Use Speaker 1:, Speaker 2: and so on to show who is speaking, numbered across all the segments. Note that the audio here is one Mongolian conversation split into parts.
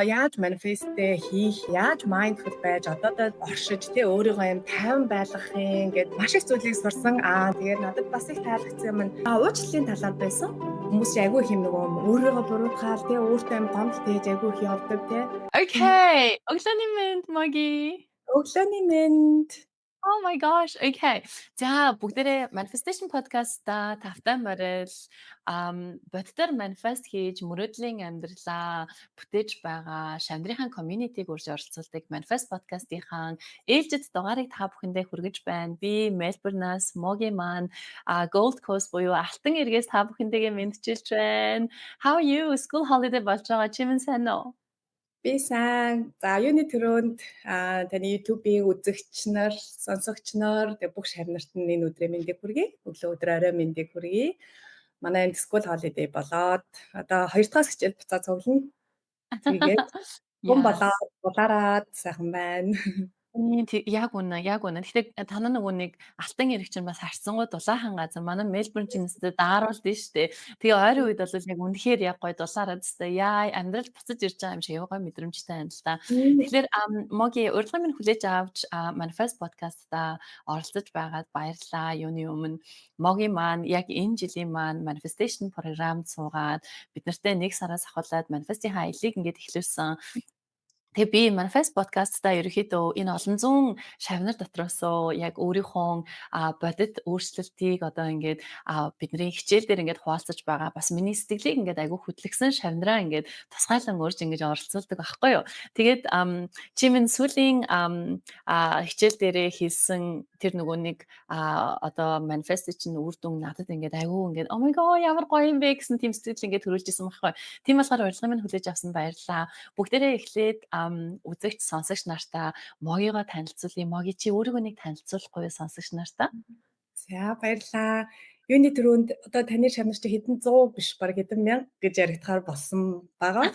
Speaker 1: Яаж манифестээ хийх, яаж mindful байж одоодоо оршиж тий өөрийгөө юм тайван байлгахын гэд маш их зүйлийг сурсан. Тэгээд надад бас их таалагдсан юм. Уучлалын талаар байсан. Хүмүүс айгүй их юм нөгөө өөрийгөө буруутгаал тий өөртөө юм гомдол тээж айгүй их явдаг тий.
Speaker 2: Okay. Өглөөний мэнд Маги.
Speaker 1: Өглөөний мэнд.
Speaker 2: Oh my gosh. Okay. За бүгдээрээ manifestation podcast-та тавтай морил боддоор manifest хийж мөрөөдлийн амьдралаа бүтээж байгаа Шамдрынхан community-г урьж оролцуулдаг manifest podcast-ийн ээлжид дугаарыг та бүхэндээ хүргэж байна. Би Мельбурнаас Моги маань Gold Coast буюу Алтан эргээс та бүхэндээ мэдчилж байна. How are you? School holiday болж байгаа чимэн сайн уу?
Speaker 1: Би сайн. За юуны төрөнд таны YouTube-ийн үзэгч нар, сонсогч нар бүх шавнарт нь энэ өдрийн мэндийг хүргэе. Өглөө өдөр орой мэндийг хүргэе. Манай энэ school holiday болоод одоо 2 дахь хичээл буцаа цуглана. Тэгээд гүн
Speaker 2: Yes.
Speaker 1: болоод булаараад сайхан байна.
Speaker 2: Яг үнэ, яг үнэ. Гэхдээ танаа нөгөө нэг алтан эрэг чинь бас харьцангуй дулаахан газар. Манай Мельбурн чинь өстой дааруулд нь штэ. Тэгээ ойрын үед бол яг үнэхээр яг гоё дулаараад өстой. Яа, амьдрал буцаж ирж байгаа юм шиг гоё мэдрэмжтэй байна л да. Тэгэхээр Моги урилгын минь хүлээж авч Manifest podcast-та оролцож байгаад баярлалаа. Юуны өмнө Моги маань яг энэ жилийн маань manifestation програмд суугаад бид нартай 1 сараас ахуулаад manifest-ийн аялыг ингээд эхлүүлсэн. Тэгээ би Manifest podcast-та ерөөхдөө энэ олон зуун шавнар дотроосоо яг өөрийнхөө бодит өөрчлөлтийг одоо ингээд бидний хичээл дээр ингээд хуваалцаж байгаа. Бас миний сэтгэлийг ингээд айгүй хөдлөгсөн шавнараа ингээд тусгайлан өөрж ингээд оролцуулдаг байхгүй юу. Тэгээд чи минь сүүлийн хичээл дээрээ хийсэн тэр нөгөө нэг одоо manifest чинь үр дүн надад ингээд айгүй ингээд oh my god ямар гоё юм бэ гэсэн тийм сэтгэл ингээд төрүүлж исэн байхгүй. Тийм болохоор урилгын минь хүлээж авсан баярлалаа. Бүгдээрээ эхлээд үзэгч сонсогч нартаа Могиго танилцуулъя. Моги чи өөрийгөө нэг танилцуулахгүй юу сонсогч нартаа?
Speaker 1: За баярлалаа. Юуны төрөнд одоо таны шавнар чи хэдэн 100 биш баг хэдэн мянга гэж яригдахаар болсон байгаа.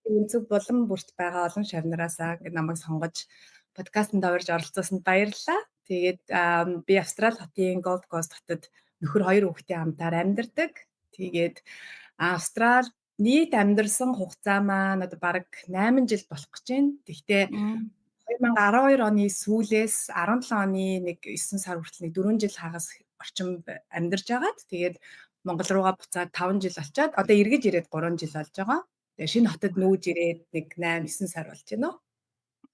Speaker 1: Өнцөг булан бүрт байгаа олон шавнараасаа ингээд намайг сонгож подкастт орж оролцуулсанд баярлалаа. Тэгээд би Австрали хотын Gold Coast хотод нөхөр 2 хүүхдийн хамтаар амьдардаг. Тэгээд Австрали нийт амьдарсан хугацаа маань одоо бараг 8 жил болох гэж байна. Тэгтээ 2012 оны сүүлээс 17 оны нэг 9 сар хүртэл нэг 4 жил хагас орчим амьдарч агаад тэгээд Монгол руугаа буцаад 5 жил болчоод одоо эргэж ирээд 3 жил болж байгаа. Тэгээ шинэ хотод нүүж ирээд нэг 8 9 сар болж байна.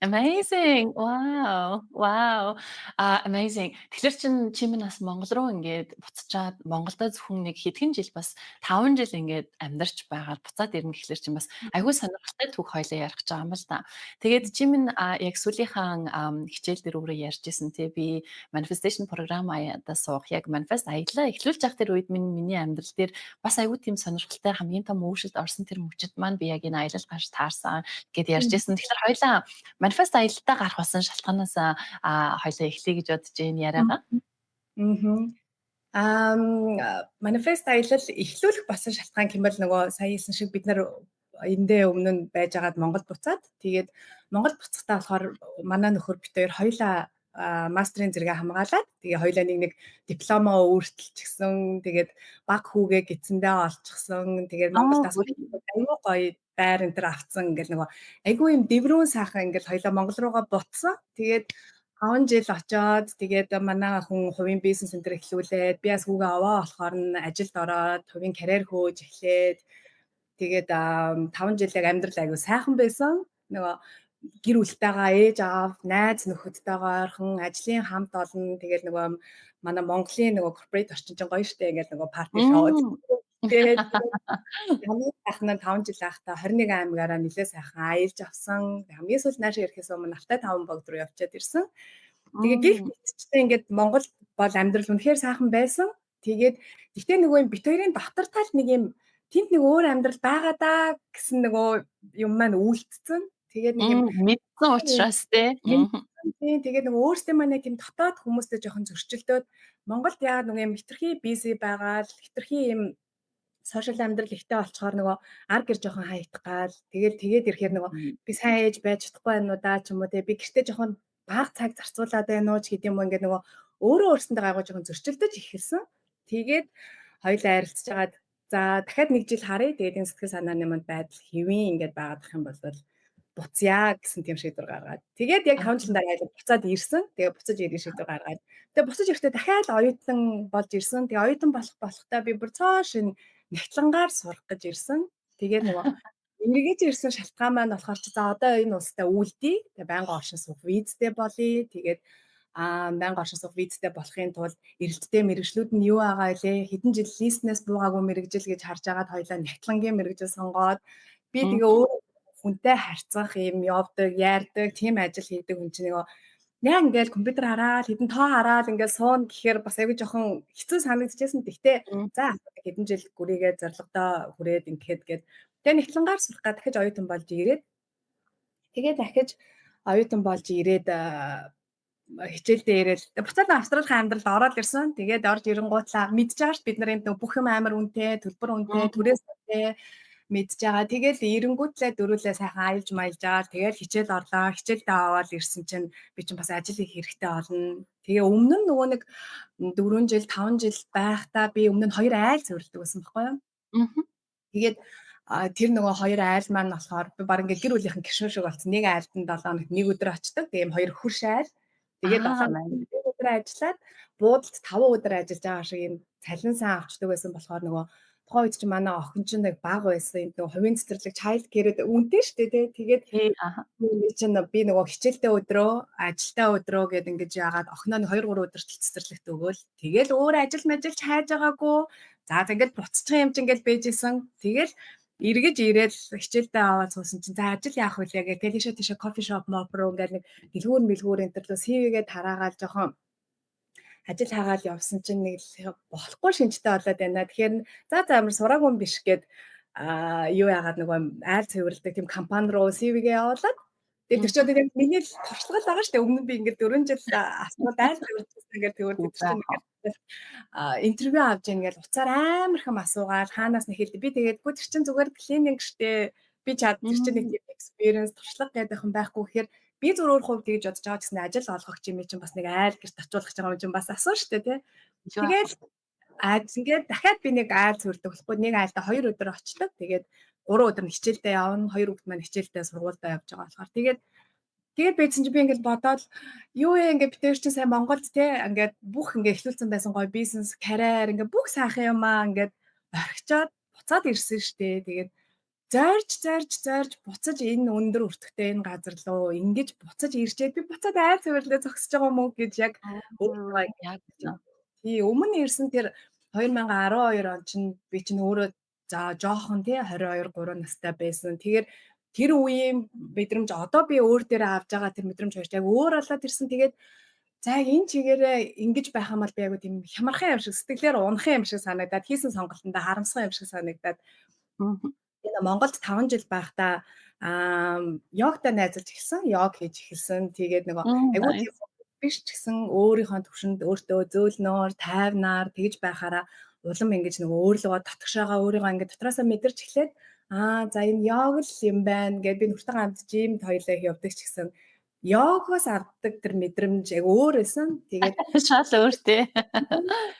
Speaker 2: Amazing. Wow. Wow. Amazing. Тэгэхээр чи минь бас Монгол руу ингээд буцаад Монголдо зөвхөн нэг хэдхэн жил бас 5 жил ингээд амьдарч байгаад буцаад ирнэ гэхэлэр чинь бас айгүй сонирхолтой түүх хоёлоо ярих гэж байгаа юм л да. Тэгээд чи минь яг сүүлийнхаа хичээл дээр өөрөө ярьжсэн тий би manifestation програм аяда суух яг manifest аяллаа эхлүүлж явах тэр үед миний амьдрал дээр бас айгүй тийм сонирхолтой хамгийн том өөрчлөлт орсон тэр мөчөд маань би яг энэ аялал гарч таарсан гэд ярьжсэн. Тэгэхээр хоёлаа manifest аялалтаа гарах болсон шалтгаанаас хоёлаа эхлэе гэж бодож байна яриагаа.
Speaker 1: Manifest аялал эхлүүлэх болсон шалтгаан гэмэл нөгөө сая хэлсэн шиг бид нар эндээ өмнө нь байжгаад Монгол буцаад тэгээд Монгол буцахтаа болохоор манай нөхөр бид хоёлаа мастрын зэрэгээ хамгаалаад тэгээ хоёлаа нэг дипломоо өөртөлчихсөн тэгээд баг хүүгээ гидсэндээ олчихсон тэгээд Монголд аюу гоё байр энэ төр авцсан ингээл нөгөө айгүй юм дэврүүн сайхан ингээл хоёлаа Монгол руугаа буцсан тэгээд 5 жил очоод тэгээд манай хүн хувийн бизнес энэ төр эхлүүлээд би бас хүүгээ аваа болохоор нь ажилд ороод хувийн карьер хөөж эхлээд тэгээд 5 жил яг амьдрал аягүй сайхан байсан. Нөгөө гэр бүлтэйгээ ээж аав, найз нөхөдтэйгээ ойрхон ажлын хамт олон тэгээд нөгөө манай Монголын нөгөө корпорат орчин чинь гоё штэ ингээд нөгөө парти шоу. Тэгээд хамгийн сайхан нь 5 жил байхдаа 21 аймагаараа нэлээ сайхан аялж авсан. Хамгийн сүүл нааш ирэхээс өмнө Алтай 5 богд руу явчаад ирсэн. Тэгээд гих мэдчихсэн ингээд Монгол бол амьдрал үнэхээр сайхан байсан. Тэгээд гэхдээ нөгөө бит хоёрын дотор тал нэг юм тэнд нэг өөр амьдрал байгаа даа гэсэн нөгөө юм маань үйлдэлсэн. Тэгээд нэг юм
Speaker 2: мэдсэн учраас тий.
Speaker 1: Тэгээд нөгөө өөрсдөө манай тийм дотоод хүмүүстэй жоохон зөрчилдөөд Монголд яа нөгөө юм хитрхи бизи байгаа л хитрхи юм сошиал амьдрал ихтэй болчоор нөгөө ар гэр жоохон хаягдах гал тэгээд ирэхээр нөгөө би сайн ээж байж чадахгүй байна уу даа ч юм уу те би гэртээ жоохон бага цаг зарцуулаад байна уу ч гэдэм юм ингээд нөгөө өөрөө өөрсөндөө гайгүй жоохон зөрчилдөж эхэлсэн. Тэгээд хоёулаа арилцж агаад За дахиад 1 жил харъя. Тэгээд энэ сэтгэл санааны манд байдал хэвэн ингээд байгаадах юм бол буцъя гэсэн тийм шийдвэр гаргаад. Тэгээд яг 5 жилийн дараа айлд буцаад ирсэн. Тэгээд буцаж ирэх шийдвэр гаргаад. Тэгээд буцаж ирэхдээ дахиад оюутан болж ирсэн. Тэгээд оюутан болохтой би бүр цоо шин нягтлангаар сурах гэж ирсэн. Тэгээд нөгөө эргэж ирсэн шалтгаан маань болохоор чи за одоо энэ улстай үлдээ. Тэгээд байнга оршин суух визтэй болъё. Тэгээд байнга оршин суух визтэй болохын тулд эрэлттэй мэрэгжлүүд нь юу байгаа илээ? Хэдэн жил листнээс буугаагүй мэрэгжил гэж харж агаад хоёлаа нягтлангийн мэрэгжил сонгоод би тэгээ өөрөө хүнтэй харьцах юм явдаг, яардаг, тийм ажил хийдэг хүн чинь нөгөө яг ингээл компьютер хараад, хэдэн тоо хараад ингээл суун гэхээр бас аягүй жоохон хэцүү санагдчихсэн. Гэхдээ за хэдэн жил гүрийгээ зорилгодоо хүрээд ингээд гээд тэгээ нягтлангаар сурах га дахиж оюутан болж ирээд тэгээ дахиж оюутан болж ирээд хичээлдээ ирээд буцаад Австралийн амьдралд ороод ирсэн. Тэгээд орж ирэнгуутлаа мэдж байгаа ш бид нарын бүх юм амар үнэтэй, төлбөр үнэтэй, түрээс үнэтэй мэдж байгаа. Тэгэл эренгүүтлээ дөрүүлээ сайхан аялж маялж байгаа. Тэгэл хичээл орлоо. Хичээлдээ аваад ирсэн чинь би чинь бас ажил хийх хэрэгтэй болно. Тэгээ өмнө нь нөгөө нэг 4 жил, 5 жил байхдаа би өмнө нь 2 айл цэвэрлдэг байсан байхгүй юу? Тэгээд тэр нөгөө 2 айл маань болохоор би баг ингээ гэр бүлийнхэн гишүүн шиг болсон. Нэг айлд нь 7 хоногт нэг өдөр очдог. Тэгээ 2 хурш айл. Тэгээд 7 өдөр ажиллаад буудалд 5 өдөр ажиллаж байгаа шиг юм цалин сан авчдаг байсан болохоор нөгөө тухайн үед чинь манай охин чинь нэг бага байсан. Энд нөгөө хувийн цэцэрлэг child care-д үнэтэй шүү дээ. Тэгээд би чинь би нөгөө хичээлтэй өдрөө, ажилтаа өдрөө гэд ингэж яагаад охиноо 2-3 өдөрт цэцэрлэгт өгөөл. Тэгэл өөр ажил мэжилж хайж байгаагүй. За тэгээд буцчих юм чинь гэж бэжсэн. Тэгэл эргэж ирээд хичээлдээ аваад суусан чинь за ажил яах вэ гэх тэгэл тийшээ кофе шоп моп руу ингээл нэг дэлгүүр мэлгүүр энэ төрлөө CV-гээ тараагаал жоохон ажил хаагаал явсан чинь нэг болохгүй шинжтэй болоод байна. Тэгэхээр за амар сураагүй юм биш гэд юу яагаад нөгөө айл цэвэрлдэг тийм компани руу CV-гээ явуулаад тэгээд тэр чинь миний л туршлага байгаа шүү дээ. Өмнө нь би ингээд 4 жил асууд айл цэвэрлэжсэн ингээд тэгвэл тэр чинь ингээд интервью авч ингээл уцаар амар хэм асуугаал хаанаас нэхэлдэг. Би тэгээд гоо тэр чинь зүгээр клининг штэ. Би чад тэр чинь нэг тийм experience туршлага гэдэг юм байхгүй гэхээр би зөв өөр хувьд тэгж бодож байгаа гэсэн ажил олгох юм чинь бас нэг айл гэрт очиулах гэж байгаа юм чинь бас асуу штэ тий. Тэгээд ингээд дахиад би нэг айл цэвэрлдэг болохгүй нэг айлда 2 өдөр очдог. Тэгээд 3 өдөр нь хичээлдээ явна. 2 өдөр маань хичээлдээ сургуультай явж байгаа болохоор тэгээд бийсэн чи би ингээд бодоод юу вэ ингээд бид нар чинь сайн Монголд те ингээд бүх ингээд эхлүүлсэн байсан гоё бизнес, карьер ингээд бүх сайхан юмаа ингээд орхичоод буцаад ирсэн штэ. Тэгээд зорж буцаж энэ өндөр өртөгтэй энэ газар руу ингэж буцаж ирчээд би буцаад айл цэвэрлээ зогсож байгаа мó гэж яг яг тий өмнө ирсэн тэр 2012 он чинь би чинь өөрөө за жоохон тий 22 3 настай байсан. Тэгэхээр тэр үеийн мэдрэмж одоо би өөр дээрээ авж байгаа тэр мэдрэмж хоёрч яг өөр болоод ирсэн. Тэгээд за яг энэ чигээрээ ингэж байх юм бол би айгу тийм хямархан юм шиг сэтгэлээр унахын юм шиг санагдаад хийсэн сонголтондоо харамсах юм шиг санагдаад энэ Монголд 5 жил байхдаа йогтай найзалж эхэлсэн, йог хийж эхэлсэн. Тэгээд нөгөө айгуу тийм биш ч гэсэн өөрийнхөө төвшөнд өөртөө зөөлнөөр, тайвнаар тэгж байхаараа улам ингэж нөгөө өөрлөгөө татгшаага өөрийгөө ингэ дотроосоо мэдэрч эхлээд за энэ йог л юм байна гэд би нүртэн хамт жимд хоёлаа явдаг ч гэсэн йогоос авдаг тэр мэдрэмж яг өөр байсан. Тэгээд
Speaker 2: шал өөртэй.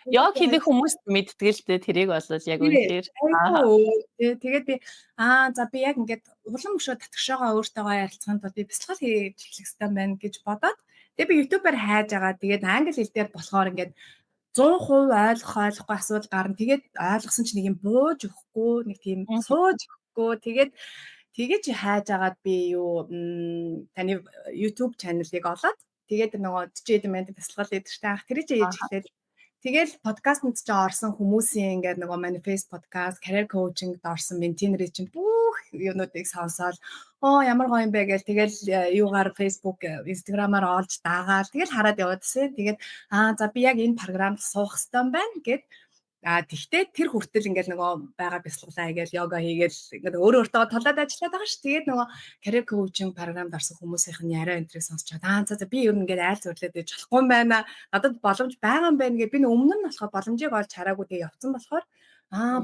Speaker 2: Йог хийдэг хүмүүст мэддэг л дээ тэрийг болол яг үнэхээр.
Speaker 1: Тэгээд би за би яг ингээд улам өшөө татгшаага өөртөөгөө ярилцахын тулд би бясалгал хийж эхлэх хэрэгтэй байна гэж бодоод тэгээд би YouTube-аар хайж байгаа. Тэгээд англи хэл дээр болохоор ингээд 100% ойлгохгүй асуудал гарна. Тэгээд ойлгосон чинь нэг юм бууж өгөхгүй, нэг тийм сууж өгөхгүй. Тэгээд тэгэж хайж агаад би таны YouTube channel-ыг олоод тэгээд нөгөө 40 минут бясалгал хийдэг штэ анх тэр чинь хийж эхлэв. Тэгэл подкастт ч орсон хүмүүсийн ингээд нөгөө manifest podcast, career coaching-д орсон ментинерийн чинь бүх юмнуудыг сонсоод ямар гоё юм бэ гээл тэгэл юугаар Facebook, Instagram-аар олж даагаал тэгэл хараад яваадсэн. Тэгээд за би яг энэ програмд суух хэрэгтэй юм байна гэд тэгтээ тэр хүртэл ингээд нөгөө байгаа бясалгалаа хийгээл йога хийгээл ингээд өөрөө өөртөө толоод ажиллаад байгаа ш. Тэгээд нөгөө career coaching програмд орсон хүмүүсийнх нь яриа энтрийг сонсчод за би ер нь ингээд айл зөвлөд байж болохгүй юм байна. Надад боломж байгаа юм байна гэж би өмнө нь болохоор боломжийг олж хараагүй тэгээ явцсан болохоор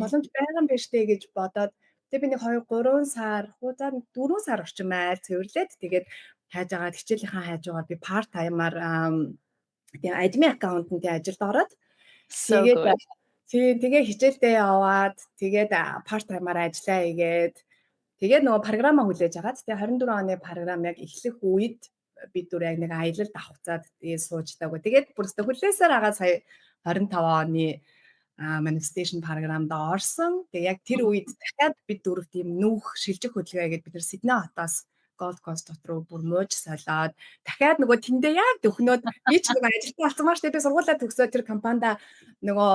Speaker 1: боломж байгаа юм биш үү гэж бодоод тэгээ би нэг 2 3 сар за 4 сар орчим айл цэвэрлээд тэгээд хайж агаад хичээлийнхаа хайж байгаа би part time-аар тийм admin аккаунтанд ажилд ороод тэгээд Тийм тэгээ хичээлдээ яваад тэгээд part time-аар ажиллаа хийгээд тэгээд нөгөө програмаа хүлээж агаад тэгээ 24 оны програм яг эхлэх үед бид түр яг нэг аялалд авахцаад тэгээд суужтаагүй. Тэгээд бүр өстө хүлээсээр агаад сая 25 оны manifestation програмд орсон. Тэгээ яг тэр үед дахиад бид дөрөв тийм нүүх шилжих хөдөлгөөн гэдэг бид нар Сидней хотоос Gold Coast руу бүр мууж солиод дахиад нөгөө тэндээ яг төхнөөд би ч нөгөө ажилтан болсон маш тэгээд сургуулаа төгсөөд тэр компанида нөгөө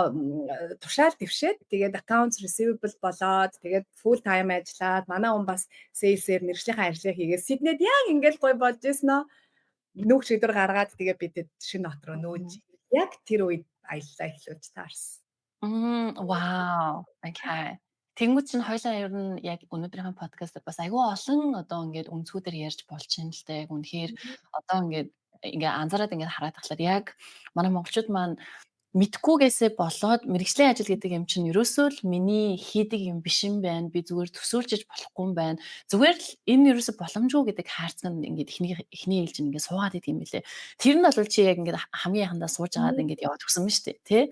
Speaker 1: тушаал дэвшээд тэгээд accounts receivable болоод тэгээд full time ажиллаад манай хүн бас sales-ээр мэргэжлийн ажлыг хийгээд Сиднейд яг ингээл гой болж ирсэн нөө нүүх шийдвэр гаргаад тэгээд бид шинэ хот руу нүүж яг тэр үед аяллаа эхлүүлж таарсан.
Speaker 2: Вау. Окей. Тэнгүүд чинь хоёлаа ер нь яг өнөөдрийнхөө подкастт бас айгүй олон одоо ингээд өнцгүүдээр ярьж болж байна л дээ. Яг үнэхээр одоо ингээ анзаараад ингээ хараад тахлаар яг манай монголчууд маань мэдхгүйгээсээ болоод мэрэгжлийн ажил гэдэг юм чинь ерөөсөө л миний хийдэг юм биш юм байна. Би зүгээр төсөөлжиж болохгүй юм байна. Зүгээр л энэ ерөөсөө боломжгүй гэдэг хайрцаг нь ингээд эхний ээлж нь ингээд суугаад идэг юм билэ. Тэр нь бол чи яг ингээд хамгийн яхандаа сууж агаад ингээд яваад өгсөн ба штэ, тий?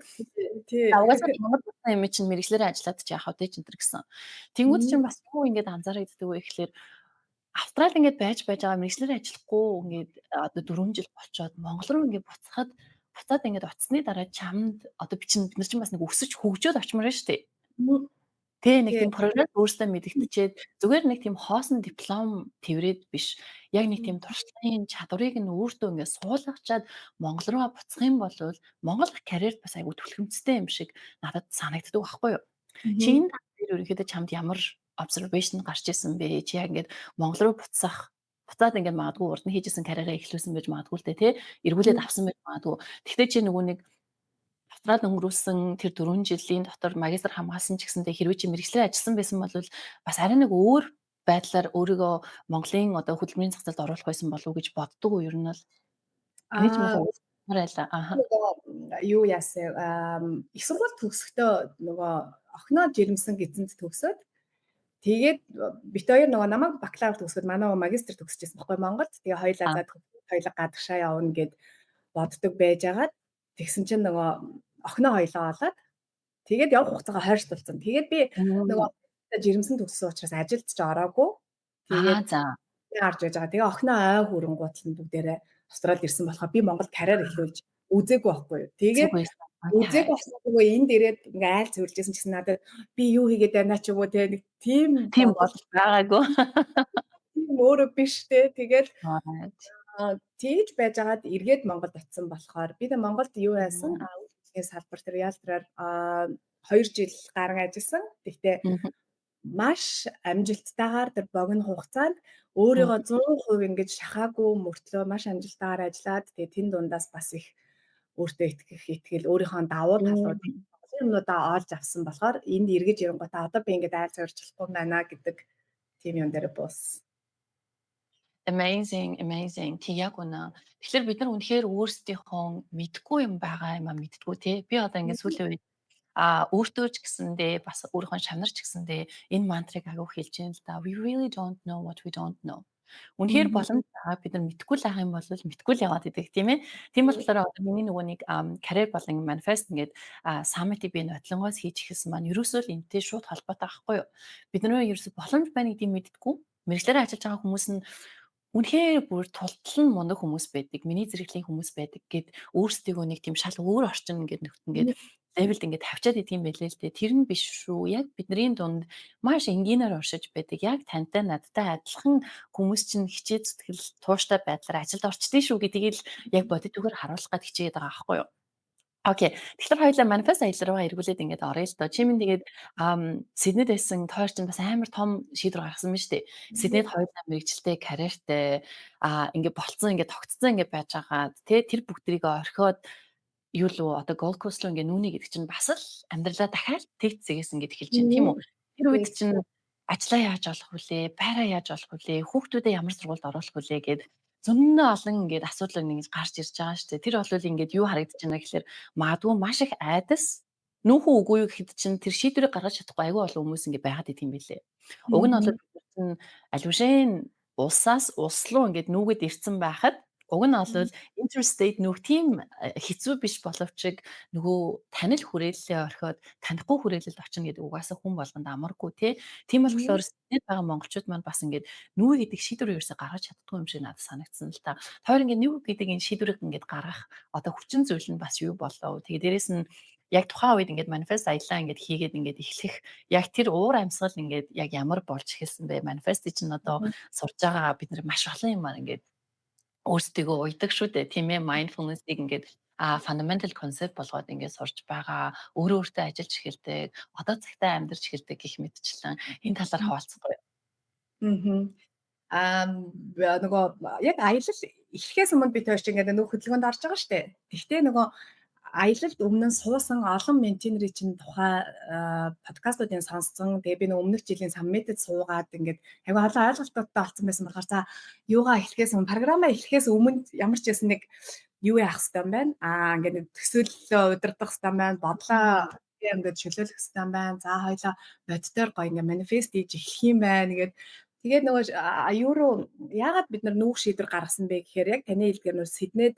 Speaker 1: Тий.
Speaker 2: Угаасаа Монгол улсын юм чинь мэрэгчлэрээ ажиллаад чи яах вэ ч энэ гэсэн. Тэнгүүд чинь бас юу ингээд анзаарагддаг вэ гэхэлэр Австрал ингээд байж байгаа мэрэгчлэрээ ажиллахгүй ингээд одоо 4 жил болчоод Монгол руу ингээд буцаад ингээд оцсны дараа чамд одоо бид нар чинь бас нэг өсөж хөгжөөд очмоор шүү дээ. Тэ нэг тийм прогресс өөрсдөө мэдэгдчихэд зүгээр нэг тийм хоосон диплом тэрвэрэд биш. Яг нэг тийм туршлагын чадварыг нь өөртөө ингээд суулгачаад Монгол руу буцах юм бол Монгол карьерт бас айгүй түлхэмжтэй юм шиг надад санагддаг байхгүй юу? Чиний дээр ерөнхийдөө чамд ямар observation гарч исэн бэ? Чи яг ингээд Монгол руу буцаад ингээд магадгүй урд нь хийжсэн карьераа эхлүүлсэн байж магадгүй л дээ, тий? Эргүүлээд авсан байж магадгүй. Тэгвэл чи нөгөө нэг Австралид өнгөрүүлсэн тэр 4 жилийн дотор магистр хамгаалсан ч гэсэндээ хэрвээ чи мэргэжлээ ажилласан байсан бол бас арай нэг өөр байдлаар өөрийгөө Монголын одоо хөдөлмөрийн зах зээлд оруулах байсан болов уу гэж боддог уу ер нь бол? Энийг ч мэлээ уусмарайла.
Speaker 1: Юу яасан их сургууль төгсөхдөө нөгөө охиноо жирэмсэн гизэнд төгсөөд тэгээд бит хоёр нөгөө намайг бакалавр төгсөөд манай магистр төгсөжсэн байхгүй Монголд. Тэгээ хоёулаа заад хоёулаа гадагшаа явна гэд боддог байжгаад тэгсэн чинь нөгөө охиноо хоёлоо олоод тэгээд явах хугацаагаа хойшлуулсан. Тэгээд би нөгөө жирэмсэн төгссөн учраас ажилд ч ороогүй. Тэгээд гарч байж байгаа. Тэгээ охиноо ой хөрөнгууд нь бүгдээрээ Австралид ирсэн болохоор би Монголд карьер эхлүүлж үзээгүй байхгүй юу. Тэгээд үзээгүй болохоор энд ирээд ингээ айл цэвэрлжсэн ч гэсэн надад би юу хийгээд байна ч юм уу те нэг тийм
Speaker 2: бодол байгаагүй.
Speaker 1: Тийм өөрөө биш те. Тэгээд тэгж байжгаад эргээд Монголд очисон болохоор би Монголд юу яасан үйлчлэгийн салбарт реалтораар 2 жил гарan ажилласан. Тэгтээ маш амжилттайгаар тэр богино хугацаанд өөрийгөө 100% ингэж шахаагүй мөртлөө маш амжилттайгаар ажиллаад тэгээ тэн дундаас бас их өөртөө итгэл өөрийнхөө давуу талууд юмудаа олж авсан болохоор энд эргэж ирэнгүүтээ одоо би ингэж айл цавирч болохгүй байна гэдэг тийм юм дээр буус.
Speaker 2: Amazing. Тэг яг үнэ. Тэгэхээр бид нар үнэхээр өөрсдийнхөө мэдгүй юм байгаа юм мэдтгүү тий. Би одоо ингээд сүүлийн үед өөртөө ч гэсэндээ бас өөрийнхөө шанарч гэсэндээ энэ мантрыг агуу хэлж юм л да. We really don't know what we don't know. Үнэхээр боломж байгаа бид нар мэдгүй л ах юм бол мэдгүй л яваад идэг тийм ээ. Тийм болохоор одоо миний нөгөө нэг career болон manifest ингээд summit-ийг би нотлонгоос хийж ихсэн маань ерөөсөө л энэтэй шууд холбоотой байхгүй юу. Бид нар ерөөсөө боломж байна гэдгийг мэддэггүй. Мэргэжлэрээ ажиллаж байгаа хүмүүс нь үнэхээр бүр тултлан мундаг хүмүүс байдаг. Миний зэрэглийн хүмүүс байдаг гэд өөрсдийгөө нэг тийм шал өөр орчин ингээд левелд ингээд тавьчаад идэм байлээ л дээ. Тэр нь биш шүү. Яг бидний дунд маш энгийнээр оршиж байдаг. Яг тантай надтай адилхан хүмүүс чинь хичээл зүтгэл тууштай байдлаар ажилд орчдгийг шүү гэдгийг л яг бодит үгээр харуулах гэж хичээгээд байгаа байхгүй юу? Окей. Тэгэхээр хоёулаа манифест аялал руугаа эргүүлээд ингээд орё л доо. Чи минь тэгээд Сиднейд байсан тойр чинь бас амар том шийдвэр гаргасан байна шүү дээ. Сиднейд хоёулаа мэрэгчлээ, карьертэй ингээд болцсон, ингээд тогтцсон ингээд байж байгаа. Тэр бүгдрийг орхиод юу лөө одоо Gold Coast руу ингээд нүуний гэдэг чинь бас л амьдралаа дахиад тэг зэгээс ингээд эхэлж байна тийм үү? Тэр үед чинь ажлаа яаж олох вүлээ, байраа яаж олох вүлээ, хүүхдүүдээ ямар сургуульд оруулах вүлээ гэд зөндөө олон ингээд асуудал ингэж гарч ирж байгаа шүү дээ. Тэр бол ингээд юу харагдаж байна гэхээр магадгүй маш их айдас нүүхүү үгүй юу гэхэд чинь тэр шийдвэрийг гаргаж чадахгүй айгүй олон хүмүүс ингээд байгаад идэм билээ. Уг нь бол бид чинь алившин улсаас улс руу ингээд нүүгээд ирсэн байхад Уг нь олвол interstate нүг тийм хэцүү биш боловч нөгөө танил хүрээллээ орхиод танихгүй хүрээлэлд очно гэдэг угаасаа хүн болгонд амаргүй тий. Тийм
Speaker 1: Мгм.
Speaker 2: болохоор Сиднейд байгаа монголчууд маань бас ингээд нүүр гэдэг шийдвэр ерөөсөй гаргаж чаддгүй юм шиг надад санагдсан л та. Тойр ингээд нүүр гэдэг энэ шийдвэрийг ингээд гаргах одоо хүчин зүйл нь бас юу болов. Тэгээ дээрэс нь яг тухайн үед ингээд манифест аяллаа ингээд хийгээд ингээд эхлэх яг тэр уур амьсгал ингээд яг ямар болж эхэлсэн бэ? Манифест чинь одоо сурж байгаа бид нар маш олон юмар ингээд өөрсдийгөө уйдаг шүү дээ, тийм ээ? Mindfulness-ийг ингээд fundamental concept болгоод ингээд сурж байгаа, өөрөө өөртөө ажиллаж эхэлдэг, одоо цагтаа амьдарч эхэлдэг гэх мэтчлэн энэ талаар хаваалцахгүй юу?
Speaker 1: Мгм. Нөгөө яг аялал эхлэхээс өмнө бид хоёр ч ингээд нөх хөдөлгөөнд орж байгаа шүү дээ. Гэхдээ нөгөө аялалд өмнө нь суусан олон ментинерийн чинь тухай подкастуудын сонссон. Тэгээ би нөгөө өмнөх жилийн саммитэд суугаад ингээд аягүй олон ойлголтуудтай болсон байсан болохоор за юугаа эхлэхээс өмнө програмаа эхлэхээс өмнө ямар ч байсан нэг юу яах хэрэгтэй юм байна. Ингээд нэг төсөөллөө удирдах хэрэгтэй юм байна. Бодлоо ингээд чөлөөлөх хэрэгтэй юм байна. За хоёлаа боддоор гоё ингээд манифест хийж эхлэх юм байна. Тэгээд нөгөө юу руу яагаад бид нар нүүх шийдвэр гаргасан бэ гэхээр яг таны хэлдгээр нөр Сиднейд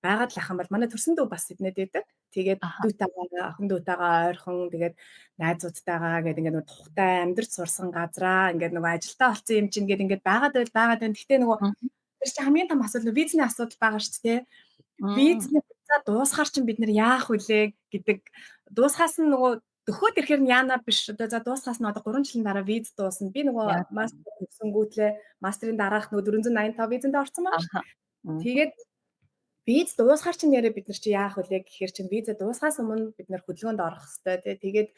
Speaker 1: байгаад л ахын бол манай төрсөн дүү бас Сиднейд байдаг. Тэгээд
Speaker 2: Аха.
Speaker 1: дүүтэйгээ охин дүүтэйгээ ойрхон тэгээд найзуудтайгаа гэдэг ингээд нөгөө тухтай амьдарч сурсан газраа ингээд нөгөө ажилдаа олцсон юм чинь ингээд байгаад байгаад байна. Гэхдээ нөгөө
Speaker 2: Мгм.
Speaker 1: тэр чинь хамгийн том асуудал нь визний асуудал байгаа шүү дээ.
Speaker 2: Мм.
Speaker 1: Визний хугацаа дуусахаар чинь бид нар яах вүлээ гэдэг дуусахаас нь нөгөө дөхөөд ирэхээр нь яана биш одоо за дуусахаас нь одоо 3 жилийн дараа виз дуусна. Би
Speaker 2: Яг
Speaker 1: нөгөө мастер хийсэнгүүтлээ мастрын дараах нөгөө 485 визэнд орсон байгаа шүү.
Speaker 2: аха. Мгм.
Speaker 1: Тэгээд виз дуусахаар чинь яриа бид нар чи яах вүлээ гэхээр чинь виза дуусахаас өмнө бид нар хөдөлгөөнд орох хэвээр тий. Тэгээд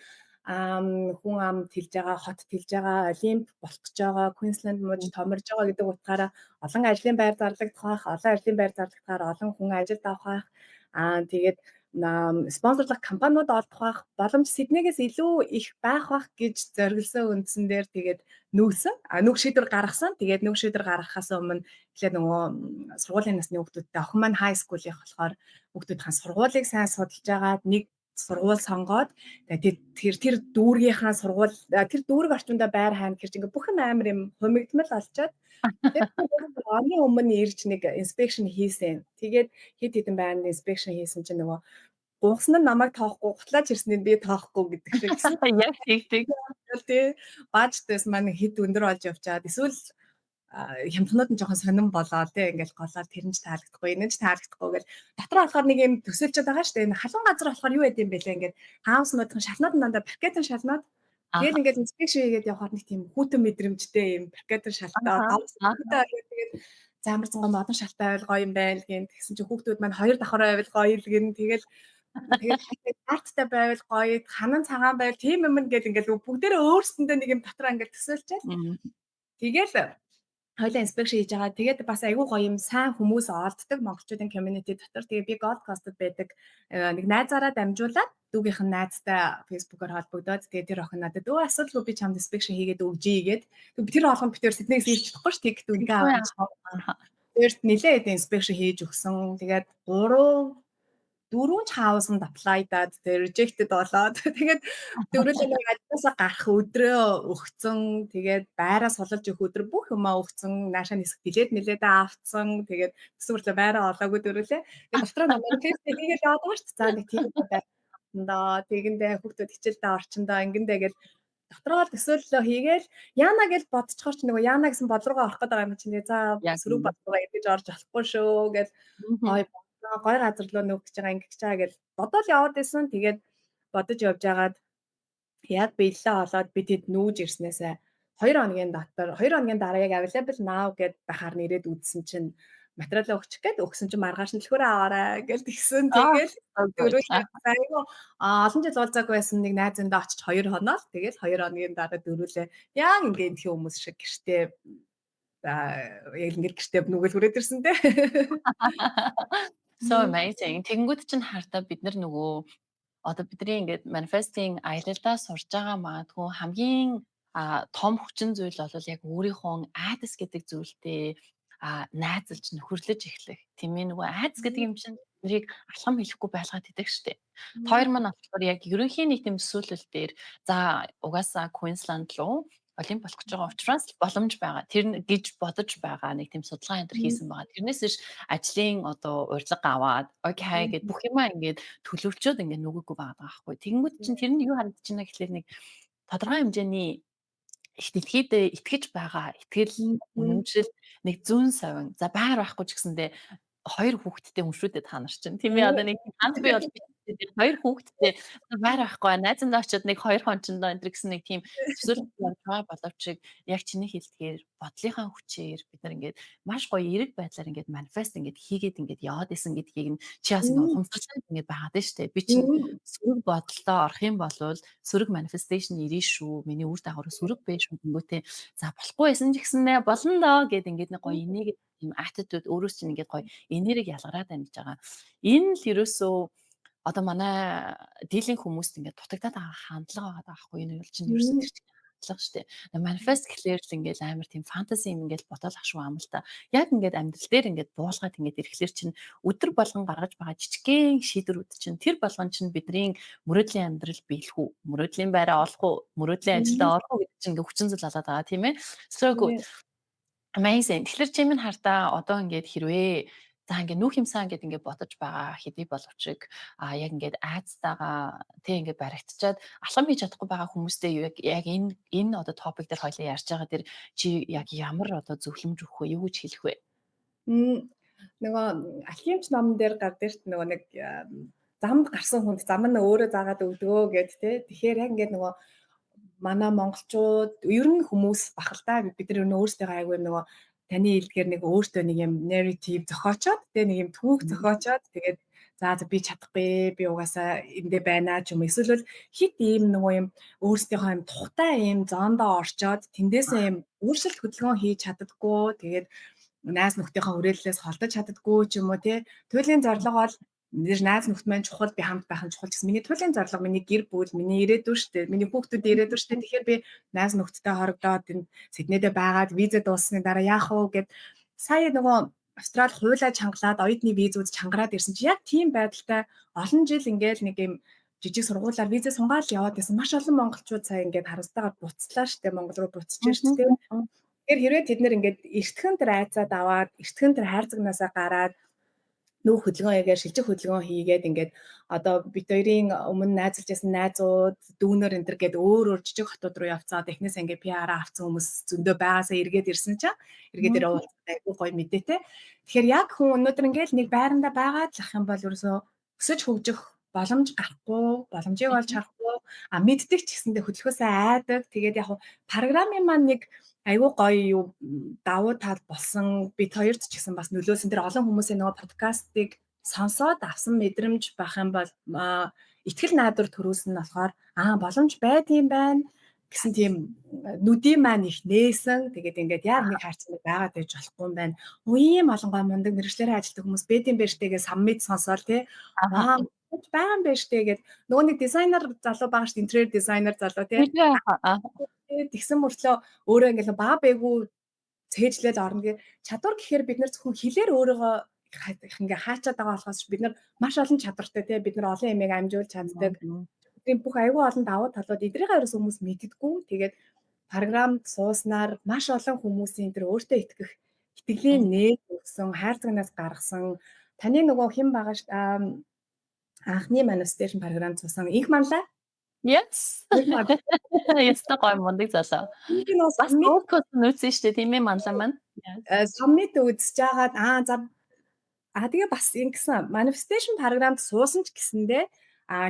Speaker 1: хүн амд хэлж байгаа, хотод хэлж байгаа, олимп болох гэж байгаа, Queensland мууж томорж байгаа гэдэг утгаараа олон ажлын байр зарлагдах байх, олон ажлын байр зарлагдахаар олон хүн ажилд авах байх. Тэгээд спонсорлох компаниуд олдох байх, боломж Сиднейгээс илүү их байх бах гэж зориулсан үндсэн дээр тэгээд нүүсэн. Нүг шийдвэр гаргасан. Тэгээд нүг шийдвэр гаргахаас өмнө эхлээд нөгөө сургуулийн насны хүүхдүүдтэй охин маань high school-ийнх болохоор хүүхдүүдийн сургуулийг сайн судалж агаад нэг сургууль сонгоод тэгээд тэр дүүргийнхаа сургууль тэр дүүрэг орчиндөө байр хайна гэж ингээ бүх юм амар юм хумигдмал олчоод тэгээд оны өмнө ирж нэг inspection хийсэн. Тэгээд хэд хэдэн байрны inspection хийсэн чинь нөгөө гунгасан нь намайг тоохгүй гутлаач ирсэн нь би тоохгүй гэдэг шиг гэсэн.
Speaker 2: Яг тэгдэг.
Speaker 1: Тий. Баажтайс маань хэд өндөр болж явчаад эсвэл хямдхнууд нь жоохон сонирн болоод тий ингээл голоод тэр нь ч таалагдахгүй энэ ч таалагдахгүй гэл дотор болохоор нэг юм төсөөлчод байгаа шүү дээ. Энэ халуун газар болохоор юу яд юм бэ лээ ингээд хауснуудын шалнууд нь дандаа брикетын шалнууд. Тэгэл
Speaker 2: Аха.
Speaker 1: ингээд инспекшн хийгээд явахаар нэг тийм хүүтэн мэдрэмжтэй юм брикетын шалтаа
Speaker 2: Аха.
Speaker 1: давцтай тэгээд заамар занган модон шалтай байл гоё юм байл гин тэгсэн чинь хүүхдүүд маань хоёр давхар байвал гоё л гин тэгээд харттай байвал гоё ханан цагаан байвал тийм юм ингээд бүгдээрээ өөрсөндөө нэг юм дотроо ингээд төсөөлчээл.
Speaker 2: Мм.
Speaker 1: Тэгэл хоёлаа инспекшн хийж байгаа. Тэгээд бас айгүй гоё юм сайн хүмүүс олддог монголчуудын community дотор. Тэгээ би Gold Coast-д байдаг нэг найзаараа дамжуулаад дүүгийнх нь найзтай Facebook-оор холбогдоод тэгээ тэр охин надад өө асуудалгүй би чамд инспекшн хийгээд өгье гээд. Тэр болгоом битэр Сиднейгээс ирж чадахгүй ш тэг дүнгээ аваад.
Speaker 2: Аха.
Speaker 1: Тэрт нилээ хэдэн инспекшн хийж өгсөн. Тэгээд 4 хаусанд аплайдаад тэгээ rejected болоод тэгээд дөрөвлөө нэг ажлаасаа гарах өдрөө өгцөн тэгээд байраа сулж өгөх өдөр бүх юмаа өгцөн наашаа нисэх билет нилээд авцсан тэгээд төсвөрлөө байраа олоогүй дөрөвлөө тэгээд дотроо намайг тест хийгээд яваад байгаа шүү дээ. За нэг тийм байрандаа тэгэндээ хүүхдүүд хичээлдээ орчиндоо ингэндээ гэл дотроо төсөөллөө хийгээл яана гэж бодцохоор ч нөгөө яана гэсэн бод руугаа орох гэдэг юм чинь за
Speaker 2: Яг
Speaker 1: сөрөг бод руугаа идэж орж болохгүй шүү гэл
Speaker 2: мгм.
Speaker 1: гой газар руу нөхөж байгаа ингэж байгаа гэж бодоод яваад байсан. Тэгээд бодож явж байгаад яг биелэлээ олоод бид хэд нүүж ирснээсээ 2 хоногийн дотор 2 хоногийн дараа яг available now гэд байхаар нэрээд үзсэн чинь материалаа өгчих гээд өгсөн чинь маргааш нь төлхөөрөө аваарай гэж тэгсэн. Тэгэл дөрөвдөө айгүй олон жил уулзаагүй байсан нэг найзандаа очиж 2 хоноо л тэгэл 2 хоногийн дараа дөрүүлээ яг ингээд тхи хүмүүс шиг гэртээ яг ингээд гэртээ нүгэл хүрээд ирсэн те.
Speaker 2: So amazing. Тэнгүүд чинь хартаа бид нар нөгөө одоо бидний ингээд манифестинг аялалдаа сурж байгаа магадгүй хамгийн том хүчин зүйл бол яг өөрийнхөө айдас гэдэг зүйлтэй найзалж нөхөрлөж эхлэх. Тийм ээ нөгөө айдас гэдэг юм чинь тэрийг алхам хэлэхгүй байлгаад идэг штэ. Тойр маань болохоор яг ерөнхийн нийт юм төсөөлөл дээр за угаасаа Queensland руу олимп болох гэж байгаа учраас боломж байгаа. Тэр гэж бодож байгаа нэг тийм судалгаа энэ төр
Speaker 1: Мгм.
Speaker 2: хийсэн байгаа. Тэрнээс биш ажлын одоо урилга аваад окей гэд
Speaker 1: Мгм.
Speaker 2: бүх юмаа ингээд төлөвлөчөөд ингээд нүгэггүй байгаа байхгүй. Тэгэнгүүт чинь тэр нь юу харагдаж байна гэхэлэр нэг тодорхой хэмжээний их дэлхийдээ итгэж байгаа итгэл,
Speaker 1: Мгм.
Speaker 2: үнэмшил, нэг зүүн совин. За байр байхгүй ч гэсэндээ 2 хүүхэдтэй хүн шүү дээ та нар чинь. Тийм ээ
Speaker 1: Мгм.
Speaker 2: одоо нэг ганц бий бол би 2 хүүхэдтэй байр байхгүй найзандаа очиод нэг 2 хончиндоо энэ гэсэн нэг тийм төсөөлт явж байгаа боловч яг чиний хэлдгээр бодлынхаа хүчээр бид нар ингээд маш гоё эерэг байдлаар ингээд манифест ингээд хийгээд ингээд яваад исэн гэдгийг нь чи бас ингээд
Speaker 1: Мгм.
Speaker 2: ухамсарлаад ингээд байгаад нь штэ. Би чинь
Speaker 1: Мгм.
Speaker 2: сөрөг бодолтой орох юм бол сөрөг манифесташн ирнэ шүү. Миний үр дагавар сөрөг байж шүү гингүүтээ за болохгүй байсан ч гэсэнээ болно доо гэд ингээд нэг гоё энийг тийм attitude өөрөөс чинь ингээд гоё энерги ялгараад байна гэж байгаа. Энэ л ерөөсөө одоо манай дийлэнх хүмүүст ингээд дутагдаад байгаа хандлага байгаа байхгүй энэ бол чинь ерөөсөө
Speaker 1: Мгм.
Speaker 2: тэр чинь хандлага штэ. Манифест гэхлээр л ингээд амар тийм фэнтези юм ингээд бодол ах шүү ам л та. Яг ингээд амьдрал дээр ингээд буулгаад ингээд ирэхлээр чинь өдөр болгон гаргаж байгаа жижигхэн шийдвэрүүд чинь тэр болгон чинь бидний мөрөөдлийн амьдрал биелэх үү, мөрөөдлийн байраа олох уу, мөрөөдлийн
Speaker 1: Мгм.
Speaker 2: ажилдаа орох уу гэдэг чинь ингээд хүчин зүйл болоод байгаа тийм ээ. So good.
Speaker 1: Тийм.
Speaker 2: Amazing. Тэгэхээр чи минь хартаа одоо ингээд хэрвээ за ингээд нүүх юмсан ингээд ингээд бодож байгаа хэдий боловч яг ингээд айцтайгаа тэг ингээд баригдчаад алхам хийж чадахгүй байгаа хүмүүстэй яг энэ одоо топик дээр хоёлаа ярьж байгаа дэр чи яг ямар одоо зөвлөмж өгөх вэ? Юу гэж хэлэх вэ?
Speaker 1: М, нөгөө Алхимч номон дээр гардаг шүү дээ нөгөө нэг замд гарсан хүнд зам нь өөрөө заагаад өгдөгөө гэд тэ. Тэгэхээр яг ингээд нөгөө манай монголчууд ер нь хүмүүс бахалтай бид нар өөрсдөө айгүй нөгөө таны хэлдгээр нэг өөртөө нэг юм narrative зохиочоод тэ нэг юм түүх зохиочоод тэгээд за би чадахгүй би угаасаа эндэ байна ч юм эсвэл хит ийм нөгөө юм өөрсдийнхөө юм тухтай ийм зоондоо орчоод тэндээсээ юм өөрчлөлт хөдөлгөөн хийж чаддаггүй тэгээд найз нөхдийнхөө хүрээллээс холдож чаддаггүй ч юм уу тий. Туйлын зорилго бол нэр найз нөхд маань чухал би хамт байх нь чухал гэсэн. Миний туйлын зорилго миний гэр бүл, миний ирээдүйн штэ. Миний хүүхдүүд ирээдүйн штэ. Тэгэхээр би найз нөхдтэй хорогдоод энэ Сиднейдээ байгаад виза дууссаны дараа яах вэ гэд сая нөгөө Австрали хуулаа чангалаад оюутны визүүд чангараад ирсэн чи яг тийм байдалтай олон жил ингээл нэг юм жижиг сургуулаар виза сунгаал яваад байсан. Маш олон монголчууд сая ингээд харамсалтайгаар буцлаа штэ. Монгол руу буцаж штэ. Тэгэхээр хэрвээ тэд нэр ингээд эртхэн тэр айцаад аваад эртхэн тэр хайрцагнаасаа гараад нүүх хөдөлгөөн ягаар шилжих хөдөлгөөн хийгээд ингээд одоо бит хоёрын өмнө найзалж байсан найзууд дүүнер энэ төр гээд өөр жижиг хотууд руу явцаад эхнээс ингээд PR-аа авсан хүмүүс зөндөө байгаасаа эргээд ирсэн чинь эргээд ирээ уулзсан айгүй гоё мэдээтэй. Тэгэхээр яг хүн өнөөдөр ингээд нэг байранда байгаад л ах юм бол ерөөсөө өсөж хөгжих боломж гарахгүй, боломжийг олж харахгүй, мэддэг ч гэсэндээ хөдөлгөөсөө айдаг. Тэгээд яг програмын маань нэг айгүй гоё юу давуу тал болсон бид хоёрт ч гэсэн бас нөлөөсөн тэр олон хүмүүсийн нөгөө подкастыг сонсоод авсан мэдрэмж байх юм бол итгэл найдвар төрүүлсэн нь болохоор боломж байд юм байна гэсэн тийм нүдийн маань их нээсэн. Тэгээд ингээд яг нэг хайрцаг байгаад байж болохгүй юм байна. Ийм олон гой мундаг мэргэжлэрээ ажилтдаг хүмүүс бэдийн бэртэйгээ саммит сонсоол тий. Байгаа юм байна штэ гэд нөгөө нэг дизайнер залуу байгаа штэ интерьер дизайнер залуу тий. Тэгсэн мөртлөө өөрөө ингээл баа бэгүү цээжлээд орно гэ чадвар гэхээр бид нар зөвхөн хэлээр өөрийгөө ингээ хаачаад байгаа болохоос бид нар маш олон чадвартай тий бид нар олон ямиг амжуулж чаддаг. Тийм бүх аюул олон давуу талууд эдрийнхээ ерөөс хүмүүс мэддэггүй. Тэгээд програмд сууснаар маш олон хүмүүсийн тэр өөртөө итгэх итгэлийн нээж өгсөн, хайрцагнаас гаргасан таны нөгөө хэн байгаа ш анхны manifestation програмд суусан их манлаа.
Speaker 2: Yes. Ястаа гоё мундаг залуу.
Speaker 1: Энд нь бас
Speaker 2: Бас фокус нүүсэн шүү дээ тийм ээ манлаа маань.
Speaker 1: саммит үзэж жагаад за тэгээ бас ингэсэн manifestation програмд суусан ч гэсэндээ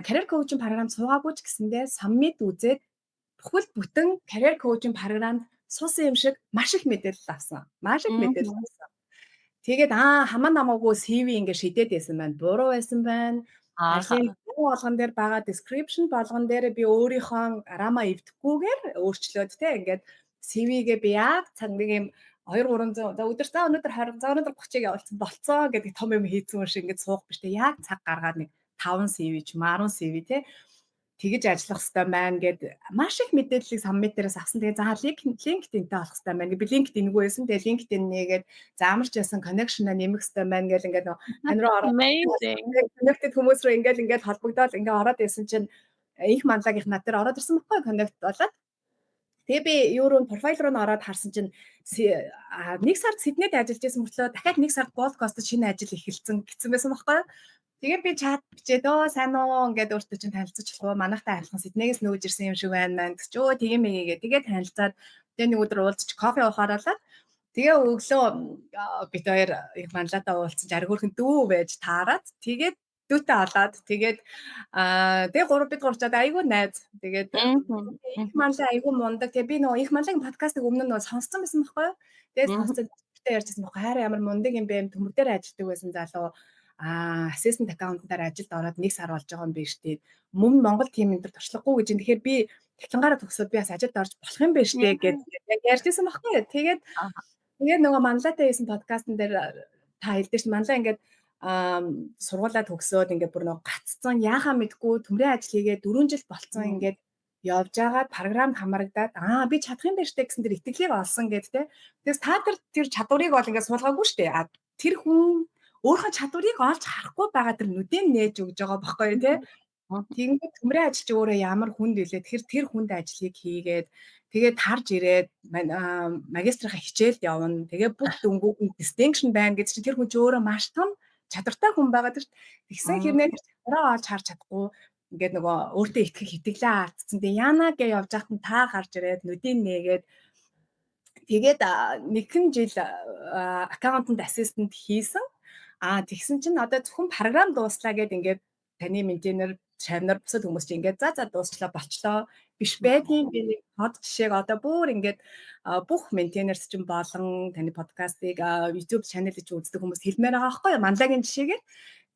Speaker 1: career coaching програмд суугаагүй ч гэсэндээ саммит үзээд бүхэл бүтэн career coaching програмд суусан юм шиг маш их мэдээлэл авсан. Маш их мэдээлэл авсан. Тэгээд хамаа намаагүй CV ингээ шидээд байсан байна. Буруу байсан байна. Ажлын болгон дээр байгаа description болгон дээр би өөрийнхөө рамаа эвдэхгүйгээр өөрчлөөд те ингээд CV-гээ би яг цаг нэг юм 2 300 за өдөр за өнөөдөр 20 за өнөөдөр 30-ыг явуулсан болцоо гэдэг том юм хийцэн юм шиг ингээд суух биш те яг цаг гаргаад нэг 5 CV ч 10 CV те тэгэж ажиллах хэрэгтэй байна гэд маш их мэдээллийг саммит дээрээс авсан. Тэгээ за LinkedIn-тэй болох хэрэгтэй байна. Би LinkedIn-гүй байсан. Тэгээ LinkedIn нээгээд заамарч ясан connection-а нэмэх хэрэгтэй байна гэл ингээд тань руу ороод connected хүмүүс рүү ингээд холбогдоод ингээд ороод исэн чинь их манлагийнх над дээр ороод ирсэн байхгүй connect болоод Тэгээ би юу руу профайл руу н ороод харсан чинь 1 сард Сиднейд ажиллаж байсан мөртлөө дахиад 1 сард Gold Coast шинэ ажил эхэлсэн гэсэн байсан байхгүй юу. Тэгээ би чат бичээд сайн уу ингээд өөртөө чинь танилцаж болох уу? Манайхтай адилхан Сиднейгээс нүүж ирсэн юм шиг байна мэн гэж өө тэгээ мэйгээ тэгээ танилцаад тэгээ нэг өдөр уулзч кофе уухааралаа. Тэгээ өглөө бид хоёр их манлаатаа уулзсан аргиурхэн дүү байж таарад тэгээд дүүтэй олоод тэгээд тэгээ бид гурчаад айгүй найз тэгээд их манлаа айгүй мундаг тэгээ би нөгөө их манлагийн подкастыг өмнө нь сонссон байсан байхгүй юу. Тэгээд сонсоод битээ ярьжсэн байхгүй хараа ямар мундаг юм бэ төмөр дээр ажилладаг байсан залуу assistant accountant-аар ажилд ороод 1 сар болж байгаа юм биш үү. Мөн Монгол тим энэ төр туршлагагүй гэж юм. Тэгэхээр би технологиараа төгсөөд би бас ажилд орж болох юм биш үү гэж яг ярьжсэн байхгүй юу. Тэгээд нөгөө манлаатай хийсэн подкастн дээр та хэлдэж манлаа ингээд сургуулаа төгсөөд ингээд бүр нөгөө гаццсан яахаа мэдгүй төмрийн ажил хийгээд 4 жил болцсон ингээд явж байгаад програмд хамрагдаад би чадах юм байна штэ гэсэн тэр итгэлийг олсон гэд тэ. Тэгээс та тэр чадварыг бол ингээд суулгаагүй штэ. Тэр хүн өөрийнхөө чадварыг олж харахгүй байгаа тэр нүдэн нээж өгж байгаа байхгүй юу те. Тэгэнгүүт төмрийн ажил чи өөрөө ямар хүнд илээ. Тэгэхээр тэр хүнд ажлыг хийгээд тэгээд харж ирээд магистрийнхаа хичээлд явна. Тэгээ бүх дөнгүүд нь distinction байна гэж чи тэр хүн чи өөрөө маш том чадвартай хүн байгаа тэр. Тэгсэн хэрнээ тэр чадвараа олж харж чадахгүй ингээд нөгөө өөртөө итгэх итгэлээ алдсан. Тэгээ яана гэж явж байхад нь та гарч ирээд нүдэн нээгээд тэгээд нэгэн жил accountant assistant хийсэн. Тэгсэн чинь одоо зөвхөн програм дууслаа гэд ингээд таны ментенер шавнар бусад хүмүүс чинь ингээд за дуусчлаа болчлоо биш байдгийн би нэг хот жишээг одоо бүр ингээд бүх ментенерс чинь болон таны подкастыг YouTube channel-ыг үздэг хүмүүс хэлмээр байгаа байхгүй юу манлагийн жишээгээр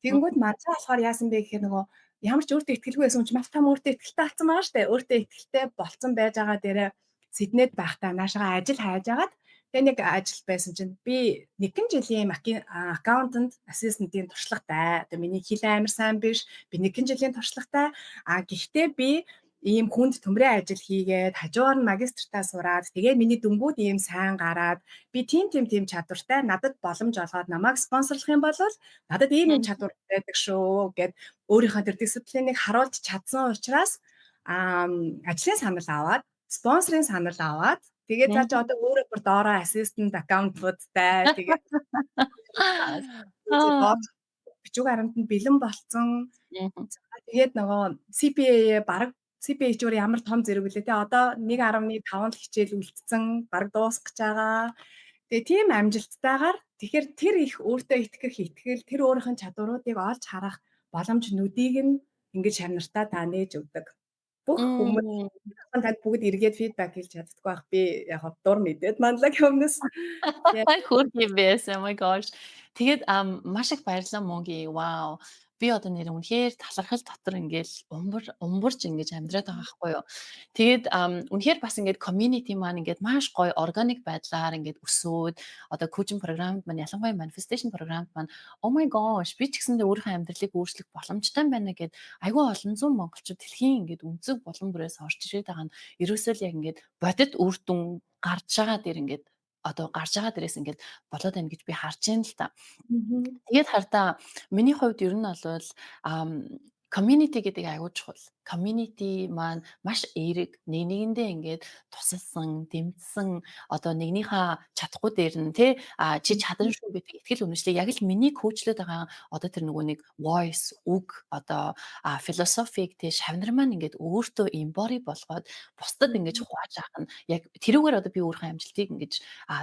Speaker 1: тэгэнгүүт манлаа болохоор яасан бэ гэхээр нөгөө ямар ч өөртөө итгэлгүй байсан ч маш том өөртөө итгэлтэй болсон байгаа штэ өөртөө итгэлтэй болцсон байж байгаа дээрээ Сиднейд байхдаа наашаага ажил хайж агаад тэгээ нэг ажил байсан чинь би нэгэн жилийн accountant assistant-ийн туршлагатай. Одоо миний хэл амар сайн биш. Би нэгэн жилийн туршлагатай. Гэхдээ би ийм хүнд төмрийн ажил хийгээд хажуугаар нь магистртаа сураад тэгээ миний дөнгүүд ийм сайн гараад би тийм чадвартай надад боломж олгоод намайг спонсорлох юм бол надад ийм чадвар байдаг шүү гэд өөрийнхөө тэр дисциплинийг харуулж чадсан учраас ажлын санал аваад спонсорын санал аваад тэгээд за чи одоо өөрөө бүр доороо assistant account-уудтай тэгээд бичиг баримтанд бэлэн болцсон. Тэгээд нөгөө CPA бараг CPA ч ямар том зэрэг үлээ те одоо 1.5 хичээл үлдсэн бараг дуусгаж байгаа. Тэгээ тийм амжилттайгаар тэгэхээр тэр их өөртөө итгэх итгэл тэр өөрийнх нь чадваруудыг олж харах боломж нүдийг нь ингэж шавнартаа та нээж өгдөг. Бүх хүмүүс танд бүгд эргээд фидбек хийж чаддаггүй байх. Би яг дур мэдээд манлагийн өмнөөс
Speaker 2: Хөрх юм байсан. Oh my gosh. Тэгээд маш их баярлалаа мөнги. Вау. Би одоо нэр үнэхээр талархал дотор ингээл умбарч ингэж амьдраад байгаа байхгүй юу. Тэгээд үнэхээр бас ингээд community маань ингээд маш гоё organic байдлаар ингээд өсөөд одоо coaching програмд маань ялангуяа manifestation програмд маань oh my gosh би ч гэсэндээ өөрийнхөө амьдралыг өөрчлөх боломжтой байна гэд айгүй олон зуун монголчууд дэлхийн ингээд өнцөг болон бүрээс орж ирээд байгаа нь ерөөсөө л яг ингээд бодит үр дүн гарч байгаа дээр ингээд одоо гарч байгаа дээрээс ингээд болоод байна гэж би харж байна л та. Тэгээд хардаа миний хувьд ер нь бол community гэдэг аягүй чухал. Community маань маш эерэг нэгэндээ ингээд тусалсан, дэмжсэн одоо нэгнийхээ чадахгүй дээр нь тий чи чадна шүү гэдэг итгэл үнэмшлийг яг л миний коучлээд байгаа одоо тэр нөгөө нэг voice үг одоо философик тий шавнар маань ингээд өөртөө embody болгоод бусдад ингээд хувааж авах нь яг тэрүүгээр одоо би өөрийнхөө амжилтыг ингээд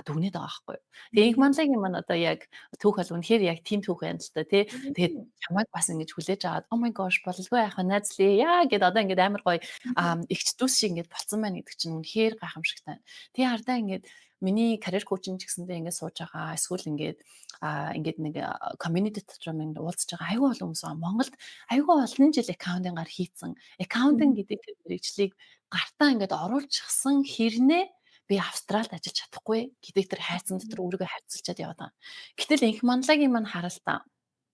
Speaker 2: дүгнээд байгаа байхгүй юу. Тэгээ их манлагийн маань одоо яг түүх бол үнэхээр яг тийм түүх байна л та тий. Тэгээд чамайг бас ингэж хүлээж аваад oh my gosh бололгүй яах вэ найзлээ яа гэд одоо ингээд амар гоё ихч дүүс шиг ингээд болцсон байна гэдэг чинь үнэхээр гайхамшигтай. Тэгээ хардаа ингээд миний карьер коучинг ч гэсэндээ ингээд сууж байгаа эсвэл ингээд нэг community дотор минь уулзж байгаа аюу олон хүмүүс байгаа. Монголд аюу олон жил аккаунтингаар хийцэн аккаунтинг гэдэг тэр мэргэжлийг гартаа ингээд оруулчихсан хэрнээ би Австралид ажиллаж чадахгүй гэдэг тэр хайцсан дотор өөрийгөө хайцалчаад яваад байгаа. Гэтэл инх манлагийн маань харалтаа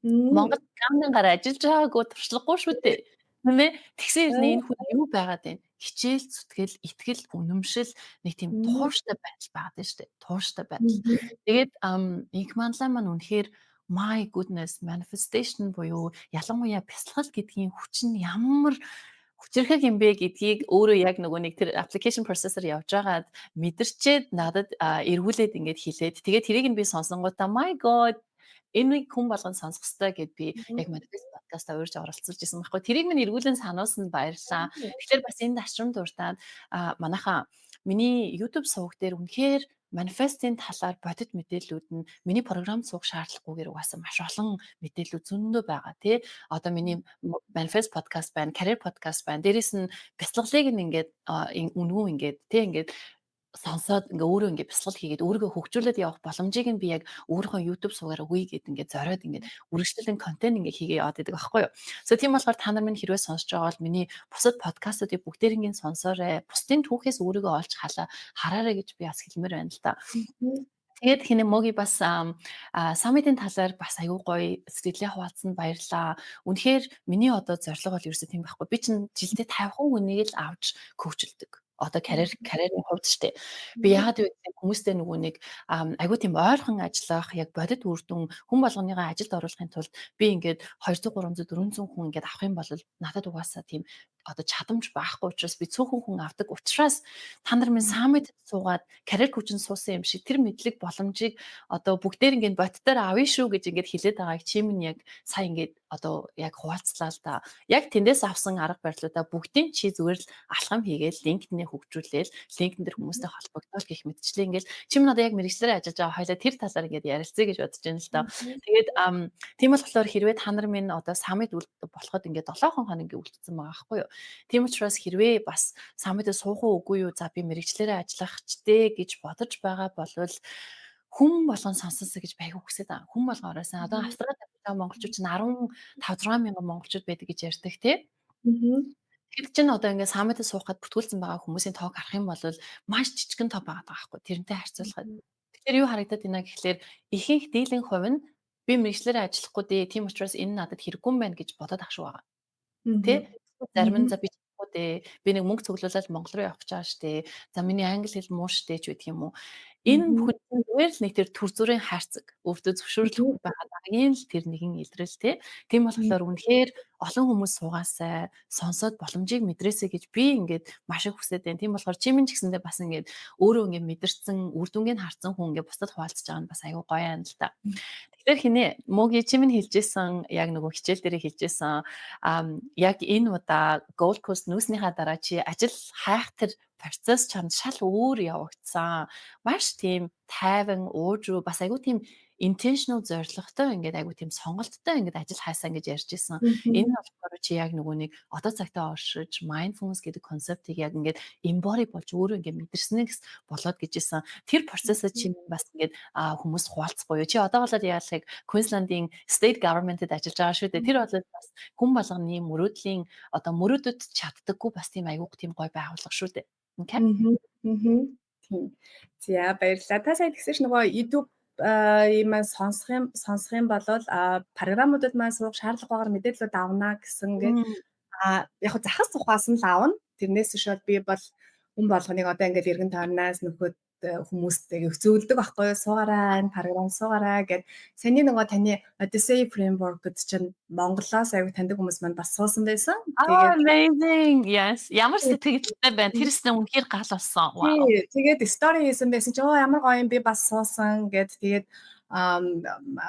Speaker 2: Монгол аккаунтингаар ажиллаж байгаагүй туршлагагүй шүү дээ. Тийм ээ. Тэгсэн хэрнээ энэ хүн юу байгаад байна? Хичээл, зүтгэл, итгэл, үнэмшил нэг тийм тууштай байдал байгаад байна шүү дээ. Тууштай байдал. Тэгээд инх манлаа маань үнэхээр my goodness manifestation буюу ялангуяа бясалгал гэдгийн хүч нь ямар хүчирхэг юм бэ гэдгийг өөрөө яг нөгөө нэг тэр application processor явж байгаад мэдэрчээд надад эргүүлээд ингээд хэлээд тэгээд тэрийг нь би сонсонгуудаа my god энийг хүн болгон сонсох ёстой гэд би яг manifest подкастаа урьж оролцуулж исэн байхгүй. Тэрийг минь эргүүлэн сануулсанд баярлалаа. Тэгэхээр бас энэ дашрам дуртаад манайхаа миний YouTube суваг дээр үнэхээр манифестийн талаар бодит мэдээллүүд нь миний програмд суух шаардлагагүйгээр угаасаа маш олон мэдээлэл зөндөө байгаа тий. Одоо миний manifest podcast байна, career podcast байна. Дээрээс нь бяцлаглыг нь ингээд үнгүй ингээд тий ингээд сонсоод ингээ өөрөө ингээ бясалгал хийгээд өөрийгөө хөгжүүлээд явах боломжийг нь би яг өөрийнхөө YouTube суугаар өгье гэд ингээ зориод ингээ үргэлжлүүлэн контент ингээ хийгээ яваад байдаг байхгүй юу. So тийм болохоор та нар минь хэрвээ сонсож байгаа бол миний бусад подкастуудыг бүгдээрингийн сонсоорой. Бусдын түүхээс өөрийгөө олж хараарай гэж би бас хэлмээр байна л да. Тэгээд хинэ моги бас саммитын талаар бас аюу гоё сэтгэлээ хуваалцсанд баярлаа. Үнэхээр миний одоо зорилго бол ерөөсөө тийм байхгүй. Би чинь жилдээ 50 хүнийг л авч коучилдэг. Одоо карьерийн хувьд ч тийм. Би яагаад вэ гэвэл хүмүүстэй нөгөө нэг аюу тийм ойрхон ажиллах, яг бодит үр дүн хүн болгоныгаа ажилд оруулахын тулд би ингээд 200 300 400 хүн ингээд авах юм бол надад угаасаа тийм одоо чадамж байхгүй учраас би цөөхөн хүн авдаг учраас та нар минь саммит суугаад карьер коучинг суусан юм шиг тэр мэдлэг боломжийг одоо бүгдээр ингээд боттоор авъя шүү гэж ингээд хэлээд байгааг чи минь яг сая ингээд одоо яг хуваалцлаа л да. Яг тэндээс авсан арга барилуудаа бүгдийн чи зүгээр л алхам хийгээл линкдинээ хөгжүүлээл линкдин дээр хүмүүстэй холбогдол гэх мэтчлээ ингээд чи минь одоо яг мэрэгчлэрээ ажиллаж байгаа хоёлаа тэр талаар ингээд ярилцъя гэж бодож байна л да. Тэгээд тийм болохоор хэрвээ та нар минь одоо саммит болоход ингээд 7 хоног ингээд үлдсэн байгаа байхгүй юу. Тийм учраас хэрвээ бас саммитд суух үгүй юу за би мэрэгчлэрээ ажиллах ч дээ гэж бодож байгаа болвол хүн болгон сонсоосоо гэж байг үгсэд байгаа. Хүн болгон ороосаа одоо Австралид байгаа монголчууд чинь 15-6 мянган монголчууд байдаг гэж ярьдаг тий. Тэгэхээр чинь одоо ингээд саммитд суухад бүртгүүлсэн байгаа хүмүүсийн тоог харах юм бол маш жижигэн тоо байгаа байхгүй. Тэрнтэй харьцуулахад. Тэгэхээр юу харагдаад байна гэхэлэр ихэнх дийлэн хувь нь би мэрэгчлэрээ ажиллахгүй дээ. Тийм учраас энэ надад хэрэггүй юм байна гэж бодоод ах шүү байгаа. Тэ? Зарим нь за би чадахгүй дээ. Би нэг мөнгө цуглуулаад Монгол руу явах гэж байгаа штэ. За миний англи хэл мууштай ч гэдэг юм уу. Энэ бүхэн зүгээр л нэг тэр төр зүрийн хайрцаг өвдөө зөвшөөрлөхгүй байгаа дараагийн л тэр нэгэн илрэл тий. Тийм болохоор үнэхээр олон хүмүүс суугаасай сонсоод боломжийг мэдрээсэй гэж би ингээд маш их хүсэж байна. Тийм болохоор чимэн ч гэсэндээ бас ингээд өөрөө ингээд мэдэрсэн үр дүнгийн харцсан хүн ингээд бусдад хуваалцаж байгаа нь бас аюу гоё юм л та. Тэгэхээр хинэ мөгийн чимэн хэлжсэн яг нөгөө хичээл дээрээ хэлжсэн яг энэ удаа Gold Coast нүүснийхаа дараа чи ажил хайх тэр процесс чамд шал өөр явагдсан. Маш тийм тайван уужруу бас айгу тийм intentional зорилготой ингээд айгу тийм сонголттой ингээд ажил хайсан гэж ярьж исэн. Энэ нь болохоор чи яг нөгөө нэг одоо цагтаа оршиж mindfulness гэдэг концептыг яг ингээд embody болж өөрөө ингээд мэдэрснээс болоод гэж исэн. Тэр процессыг чи бас ингээд хүмүүс хуваалцахгүй юу? Чи одоо болоод яалыг Queensland-ийн state government-д ажиллаж байгаа шүү дээ. Тэр бол бас хүн болгоны мөрөөдлийн одоо мөрөөдөд чаддаггүй бас тийм айгу тийм гой байгууллага шүү дээ. Окей.
Speaker 1: Тийм. За баярлалаа. Та сая тэгсэн нөгөө YouTube ийм сонсох юм бол програмуудад маань суух шаардлагагаар мэдээлэлүүд авна гэсэн гээд яг хөө захас ухаас нь л аавна. Тэрнээс шууд би бол хүн болгоныг одоо ингээд эргэн тойрнаас нөхөд хүмүүстэйг зөвлөдөг байхгүй юу? Суугаараа энэ програм суугаараа гэд саний нөгөө таны Odyssey framework гэдэг чинь Монголоос аяг таньдаг хүмүүс маань бас суусан байсан.
Speaker 2: Тэгээд amazing. Yes. Ямар сэтгэлтэй байна. Тэрс үнэхээр гал болсон. Wow.
Speaker 1: Тэгээд story хийсэн байсан чи ямар гоё юм би бас суусан гэд тэгээд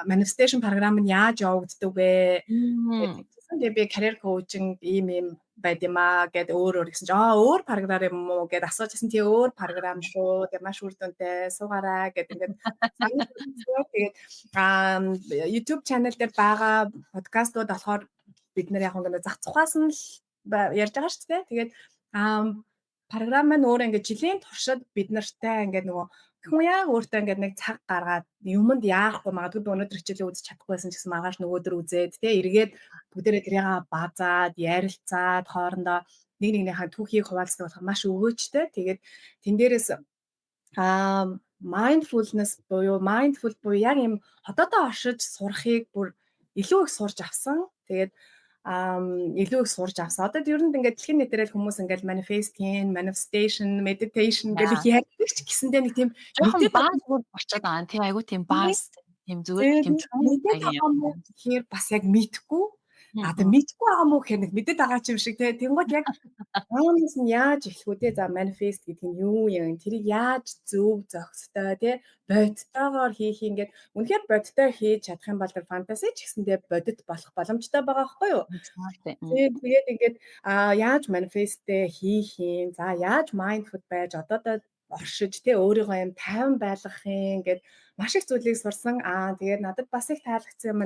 Speaker 1: manifestation програм нь яаж явагддаг вэ? Тэгээд би career coaching ийм байд юм гэд өөр гэсэн чи өөр програм юм уу гэд асуужсэн тий өөр програм шүү. Тэгээд маш үр дүнтэй суугаараа гэд ингээд тэгээд YouTube channel дээр байгаа подкастууд болохоор бид нар яг ингээд зах цухаас нь л ярьж байгаа шүү дээ. Тэгээд програм маань өөр ингээд жилийн туршид бид нартай ингээд нөгөө хүн яг өөртөө ингээд нэг цаг гаргаад юмд яахгүй магадгүй өнөөдөр хичээлээ үзэж чадахгүй байсан ч гэсэн маргааш нөгөөдөр үзээд тий эргээд бүгдээрээ тэрийг базаад ярилцаад хоорондоо нэг нэгнийхээ түүхийг хуваалцдаг болох маш өвөөжтэй. Тэгээд тэн дээрээс mindfulness mindful буюу яг юм хотоодоо оршиж сурахыг бүр илүү их сурж авсан. Тэгээд илүү их сурж авсан. Одоо ер нь ингээд дэлхийн нийтээр хүмүүс ингээд manifestation, meditation гэдэг ярьдаг ч гэсэндээ нэг тийм
Speaker 2: бааз болчиход байгаа. Тийм айгу тийм бааз тийм зүгээр тийм
Speaker 1: тэгэхээр бас яг мэдхгүй. одоо мэдгүй байгаа мó гэхээр нэг мэдээд байгаа ч юм шиг те. Тэнгууд яг Оноос нь яаж эхлэх үү те? За манифест гэдэг нь юу юм? Тэрийг яаж зөв зохистой те бодтойгоор хийх ингээд үнэхээр бодтой хийж чадах юм бол тэр фантази ч гэсэндээ бодит болох боломжтой байгаа байхгүй юу? Тэгээд ингээд яаж манифестээ хийх юм? За яаж mindful байж одоодоо оршиж те өөрийгөө юм тайван байлгах юм ингээд маш их зүйлийг сурсан. Тэгээд надад бас их таалагдсан юм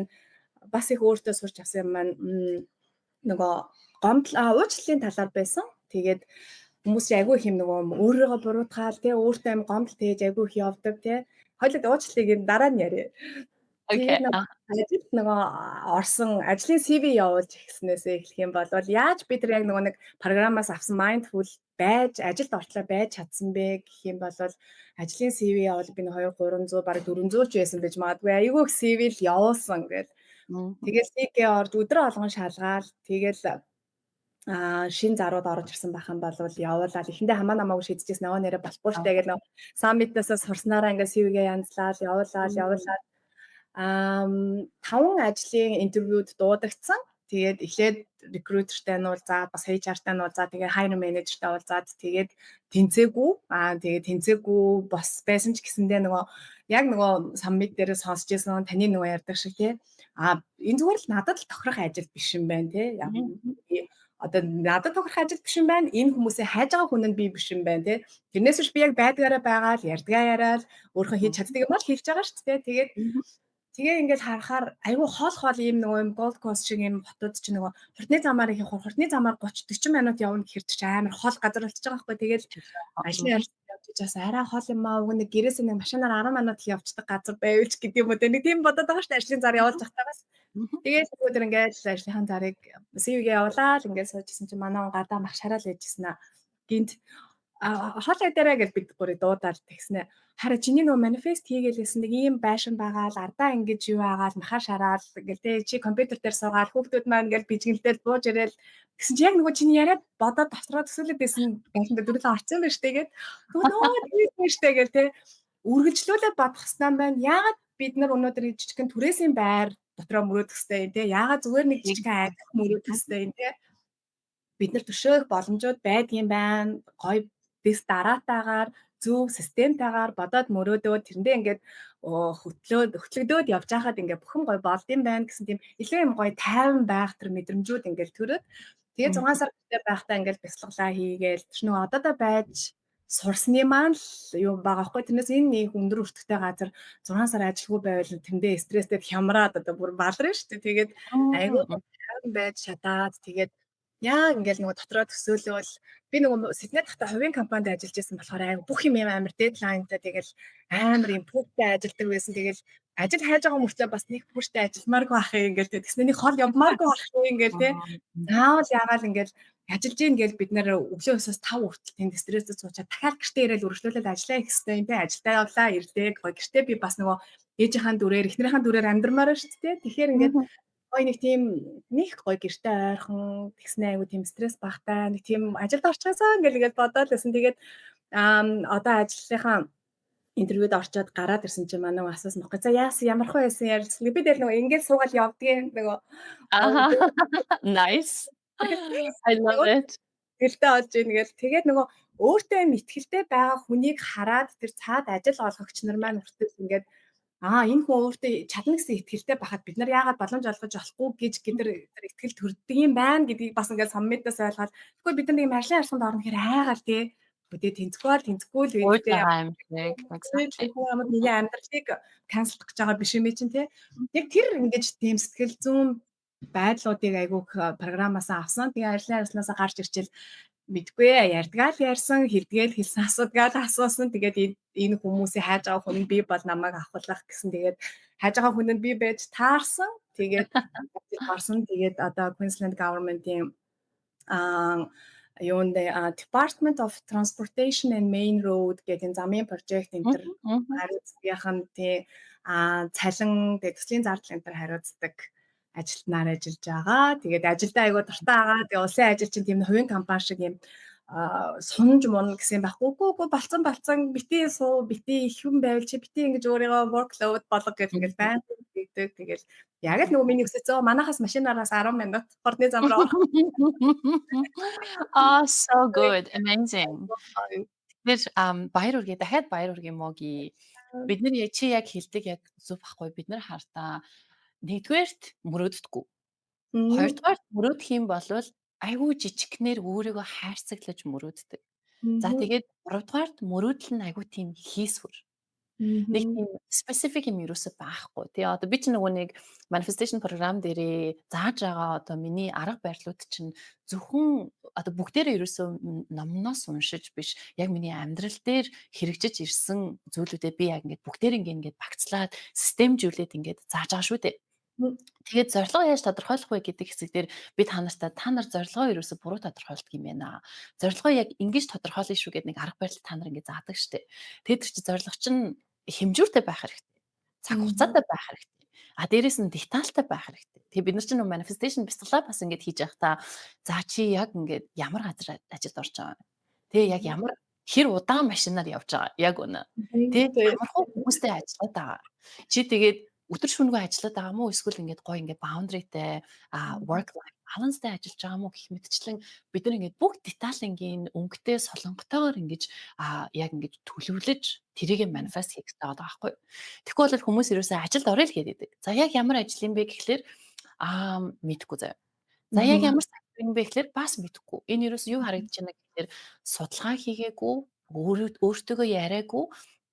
Speaker 1: бас их өөртөө сурч авсан юм маань нөгөө уучлалын талаар байсан. Тэгээд хүмүүс айгүй их юм нөгөө өөрийгөө буруутгаал тий өөртөө юм гомдол тээж айгүй их явдаг тий. Хоёлаа уучлалыг энэ дараа нь яриа. Тэгээд ажилд нөгөө орсон ажлын CV явуулж ихснээсээ эхлэх юм бол яаж бид нар яг нөгөө нэг програмаас авсан mindful байж ажилд орчлоо байж чадсан бэ гэх юм бол ажлын CV явуул би 2 300 бараг 400 ч байсан байж магадгүй айгүй их CV л явуулсан гэж. Тэгээд CV орж өдрө болгон шалгаал тэгээд шин зарууд орж ирсэн байх юм бол явуулаад эхэндээ хамаа намаагүй шийдчихсэн аваа нэрэ болохгүй штэ гэдэг нөө саммитнаас сурснараа ингээд CV-гээ янзлаад явуулаад 5 ажлын интервьюд дуудагдсан. Тэгээд эхлээд recruiter-тай нь уулзаад бас HR-тай нь уулзаад тэгээд hiring manager-тай уулзаад тэгээд тэнцээгүй. Тэгээд тэнцээгүй бас байсан ч гэсэндээ нөгөө яг нөгөө саммит дээр сонсч байсан таны нөгөө ярьдаг шиг тий. Энэ зүгээр л надад л тохирох ажил биш юм байна тий. Яг одоо надад тохирох ажил биш юм байна. Энэ хүмүүсээ хайж байгаа хүн нь би биш юм байна тий. Тэрнээс биш би яг байдгаараа байгаа л ярьдгаа яриад өөрөө хийж чаддаг юм бол хийж байгаа шүү дээ. Тэгээд ингээд харахаар айгүй хоол ийм нөгөө юм Gold Coast шиг юм хотод чи нөгөө хурдны замаар их хурдны замаар 30 40 минут явна гэхэр чи амар хоол газар болчихж байгаа байхгүй. Тэгээд ажлын явж чаас арай хоол юм уг нэг гэрээсээ нэг машинаар 10 минут явцдаг газар байвч гэдэг юм уу. Нэг тийм бодоод байгаа шүү дээ ажлын зар явуулж байхдаас. Тэгээд өдөр ингээд ажлынхаа зарыг CV-гээ явуулаад ингээд суужсэн чи манай гадаа мах шараал яжсэн гинт хоол идэрэ гэж бид гурыг дуудаад тэгснэ. Хараа чиний нөө манифест хийгээл гэсэн нэг ийм байшин байгаа л ардаа ингэж юу агаал махаар шараал ингээл тэ чи компьютер дээр суугаад хүүхдүүд маань ингээл бичгэлдэл бууж ирээл тэгсэн чи яг нөгөө чиний яриад бодоод дотроо төсөөлөд байсан байшин дээр дөрөв орцсон байж тэгээд нөө тийм штэ гэл тэ үргэлжлүүлээд бодох хэрэгтэй байна. Яагаад бид нар өнөөдөр жижигхэн түрээсийн байр дотроо мөрөөдөх хэрэгтэй юм те. Яагаад зүгээр нэг жижигхэн айдах мөрөөдөх хэрэгтэй юм те. Бид нар төшөөх боломжууд байдгийн байна. Гоё дэс дараатаагаар зөв системтайгаар бодоод мөрөөдөөд тэрэндээ ингээд хөтлөгдөөд явж байхад ингээд бүхэн гоё болдсон байна гэсэн тийм илүү юм гоё тайван байх тэр мэдрэмжүүд ингээд төрөөд тэгээ 6 сар гэдэг байхдаа ингээд бяцлаглаа хийгээл тэр нөгөө одоодоо байж сурсны маань л юу байгаа хгүй тэрнээс энэ нэг өндөр өртөгтэй газар 6 сар ажилгүй байвал тэндээ стресстэй хямраад одоо бүр баларна шүү дээ. Тэгээд айгүй тайван байж шатаад тэгээд яа ингээл нөгөө дотроо төсөөлөл би нөгөө Сиднейд тахта хувийн компанид ажиллаж байсан болохоор айгу бүх юм амар дедлайнтай тэгэл амар юм пүүхтэй ажилладаг байсан. Тэгэл ажил хайж байгаа мөртлөө бас нэг пүүштэй ажилламааргүй ах юм ингээл тэгснэ нэг хол явмааргүй ах юм ингээл те. Заавал яагаад ингээл ажиллаж ийн гэж бид нэр өглөө 9-оос 5 хүртэл тэнд стресстэй суучаад дахиад гэртээ ирээд үргэлжлүүлээд ажиллаа их хэвээр юм те. Ажилдаа явлаа ирлээ гоё гэртээ би бас нөгөө ээжийнхаа дүрээр эхнэрийнхаа дүрээр амьдрмаар шүү дээ. Тэгэхээр ингээд гоё нэг тийм нэг гоё гэртээ ойрхон тэгснэ айгу тийм стресс багтаа нэг тийм ажилд орчихсан ингээд бодоод байсан. Тэгээд одоо ажлынхаа интервьюд орчоод гараад ирсэн чинь манай асуусан баггүй. За яасан ямар хөө байсан ярьсан. Би дээр нөгөө ингээд суугаад явдгийн нөгөө
Speaker 2: Nice. I love it.
Speaker 1: Гэртээ олж ийн гэл тэгээд нөгөө өөртөө мэтгэлтэй байгаа хүнийг хараад тэр цаад ажил олгогч нар маань хүртэл ингээд энэ хүн өөртөө чадна гэсэн итгэлтэй байхад бид нар яагаад боломж олгож болохгүй гэж тэр итгэл төрдөг юм байна гэдгийг бас ингээд саммитаас ойлгоод тэгвэл бид нар нэг ажлын харьцаанд орно гэхээр айгаал тий бүдээ тэнцэхгүй л
Speaker 2: Уучлаа
Speaker 1: байдаг. Миний амьдралыг канцелдах гэж байгаа биш юм чинь тий. Яг тэр ингээд тийм сэтгэл зүйн байдлуудыг айгүйх програмаас авсан. Тэгээ ажлын харьцаанаас гарч ирчихэл мэдгүй ярьдгаа л ярьсан хэлдгээл хэлсэн асуудгаал асуусан. Тэгээд энэ хүмүүсийг хайж байгаа хүн би бол намайг авахлах гэсэн. Тэгээд хайж байгаа хүн нь би байж таарсан. Тэгээд орсон. Тэгээд одоо Queensland government-ийн юунд Department of Transportation and Main Road гэдэг замын прожект энэ төр хариуцлагын тий цалин төслийн зардал энэ төр хариуцдаг ажилтнаар ажиллаж байгаа. Тэгээд ажилдаа айгуу дуртай байгаа. Тэгээд улсын ажил чинь тийм хувийн компани шиг юм сунж мун гэсэн байхгүй. Үгүй болцсон битээ суу битээ их юм байвал чи битээ ингэж өөрийгөө workload болго гэх ингэж байна. Тэгдэг. Тэгэл яг л нөгөө миний өсөж манайхаас машинараас 10 минут хорны замраа орох.
Speaker 2: Oh, so good. Amazing. Тэр баяр үргээ дахиад баяр үргээ моги. Бид нар чи яг хэлдэг яг зөв байхгүй. Бид нар хартаа нэгдүгээрт мөрөөддөггүй. Хоёрдугаарт мөрөөдөх юм болвол айгүй жижигнэр өөрийгөө хайрцаглаж мөрөөддөг. За тэгээд гуравдугаарт мөрөөдөл нь айгүй тийм хийсвэр. Нэг тийм specific юм ерөөсөө байхгүй. Тэгээ одоо би ч нөгөө нэг manifestation program дээрээ зааж байгаа одоо миний арга барилууд чинь зөвхөн одоо бүгдээрээ ерөөсөө номноос уншиж биш яг миний амьдрал дээр хэрэгжиж ирсэн зүйлүүдээ би яг ингээд бүгдээр ингээд багцлаад системжүүлээд ингээд зааж байгаа шүү дээ. Тэгээд зорилгоо яаж тодорхойлох вэ гэдэг хэсэг дээр би та нар зорилгоо ерөөсө буруу тодорхойлдог юм байна. Зорилгоо яг ингэж тодорхойлно шүү гэдэг нэг арга барил та нар ингэ заадаг штэ. Тэгээд чи зорилго чинь хэмжүүртэй байх хэрэгтэй. Цаг хугацаатай байх хэрэгтэй. А дээрэс нь детальтай байх хэрэгтэй. Тэгээ бид нар чинь manifestation бяцлаа бас ингэж хийж явах та за чи яг ингэ ямар газар ажилд орж байгаа. Тэгээ яг ямар хэр удаан машинаар явж байгаа. Яг үнэ. Тэгээ ямар хүмүүстэй ажиллаад байгаа. Чи тэгээд өдөр шөнөгүй ажиллаад байгаа мó эсвэл ингээд гоё ингээд boundaryтэй work life balance-тай ажиллаж байгаа мó гэх мэтчлэн бид нар ингээд бүх деталийн өнгөтэй солонготойгоор ингэж яг ингэж төлөвлөж тэрийг манифест хийх гэдэг байгаа байхгүй. Тэгэхгүй бол хүмүүс ерөөсөө ажилд орё л гэдэг. За яг ямар ажил юм бэ гэхлээр мэдэхгүй заяа. За яг ямар сектор юм бэ гэхлээр бас мэдэхгүй. Энэ ерөөсөө юу харагдаж байна гэхлээр судалгаа хийгээгүй, өөртөөгөө яриаггүй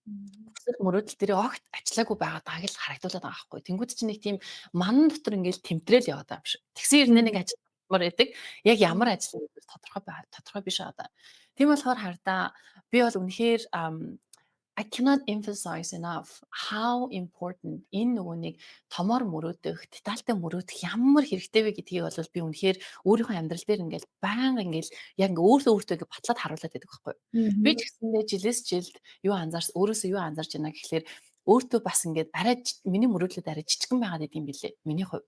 Speaker 2: бүсэл мөрөөдөл дээр огт ажиллаагүй байгааг л харагдуулаад байгаа байхгүй. Тэнгүүд чинь нэг тийм манан дотор ингээл тэмтрэл яваад байгаа юм шиг. Тэгсэн хэрнээ нэг ажилламаар байдаг. Яг ямар ажил вэ тодорхой биш байгаа. Тийм болохоор хардаа би бол үнэхээр I cannot emphasize enough how important энэ нөгөө нэг томоор мөрөөдөх, детальтай мөрөөдөх ямар хэрэгтэй вэ гэдгийг бол би үнэхээр өөрийнхөө амьдрал дээр ингээл байнга ингээл яг ингээ өөртөө ингээ батлаад харуулдаг байдаг байхгүй. Би ч гэсэндээ жилээс жилд өөрөөсөө юу анзарч байна гэхэлэр өөртөө бас ингээд арай миний мөрөөдлөд арай жижигэн байгаад идэм билээ миний хувьд.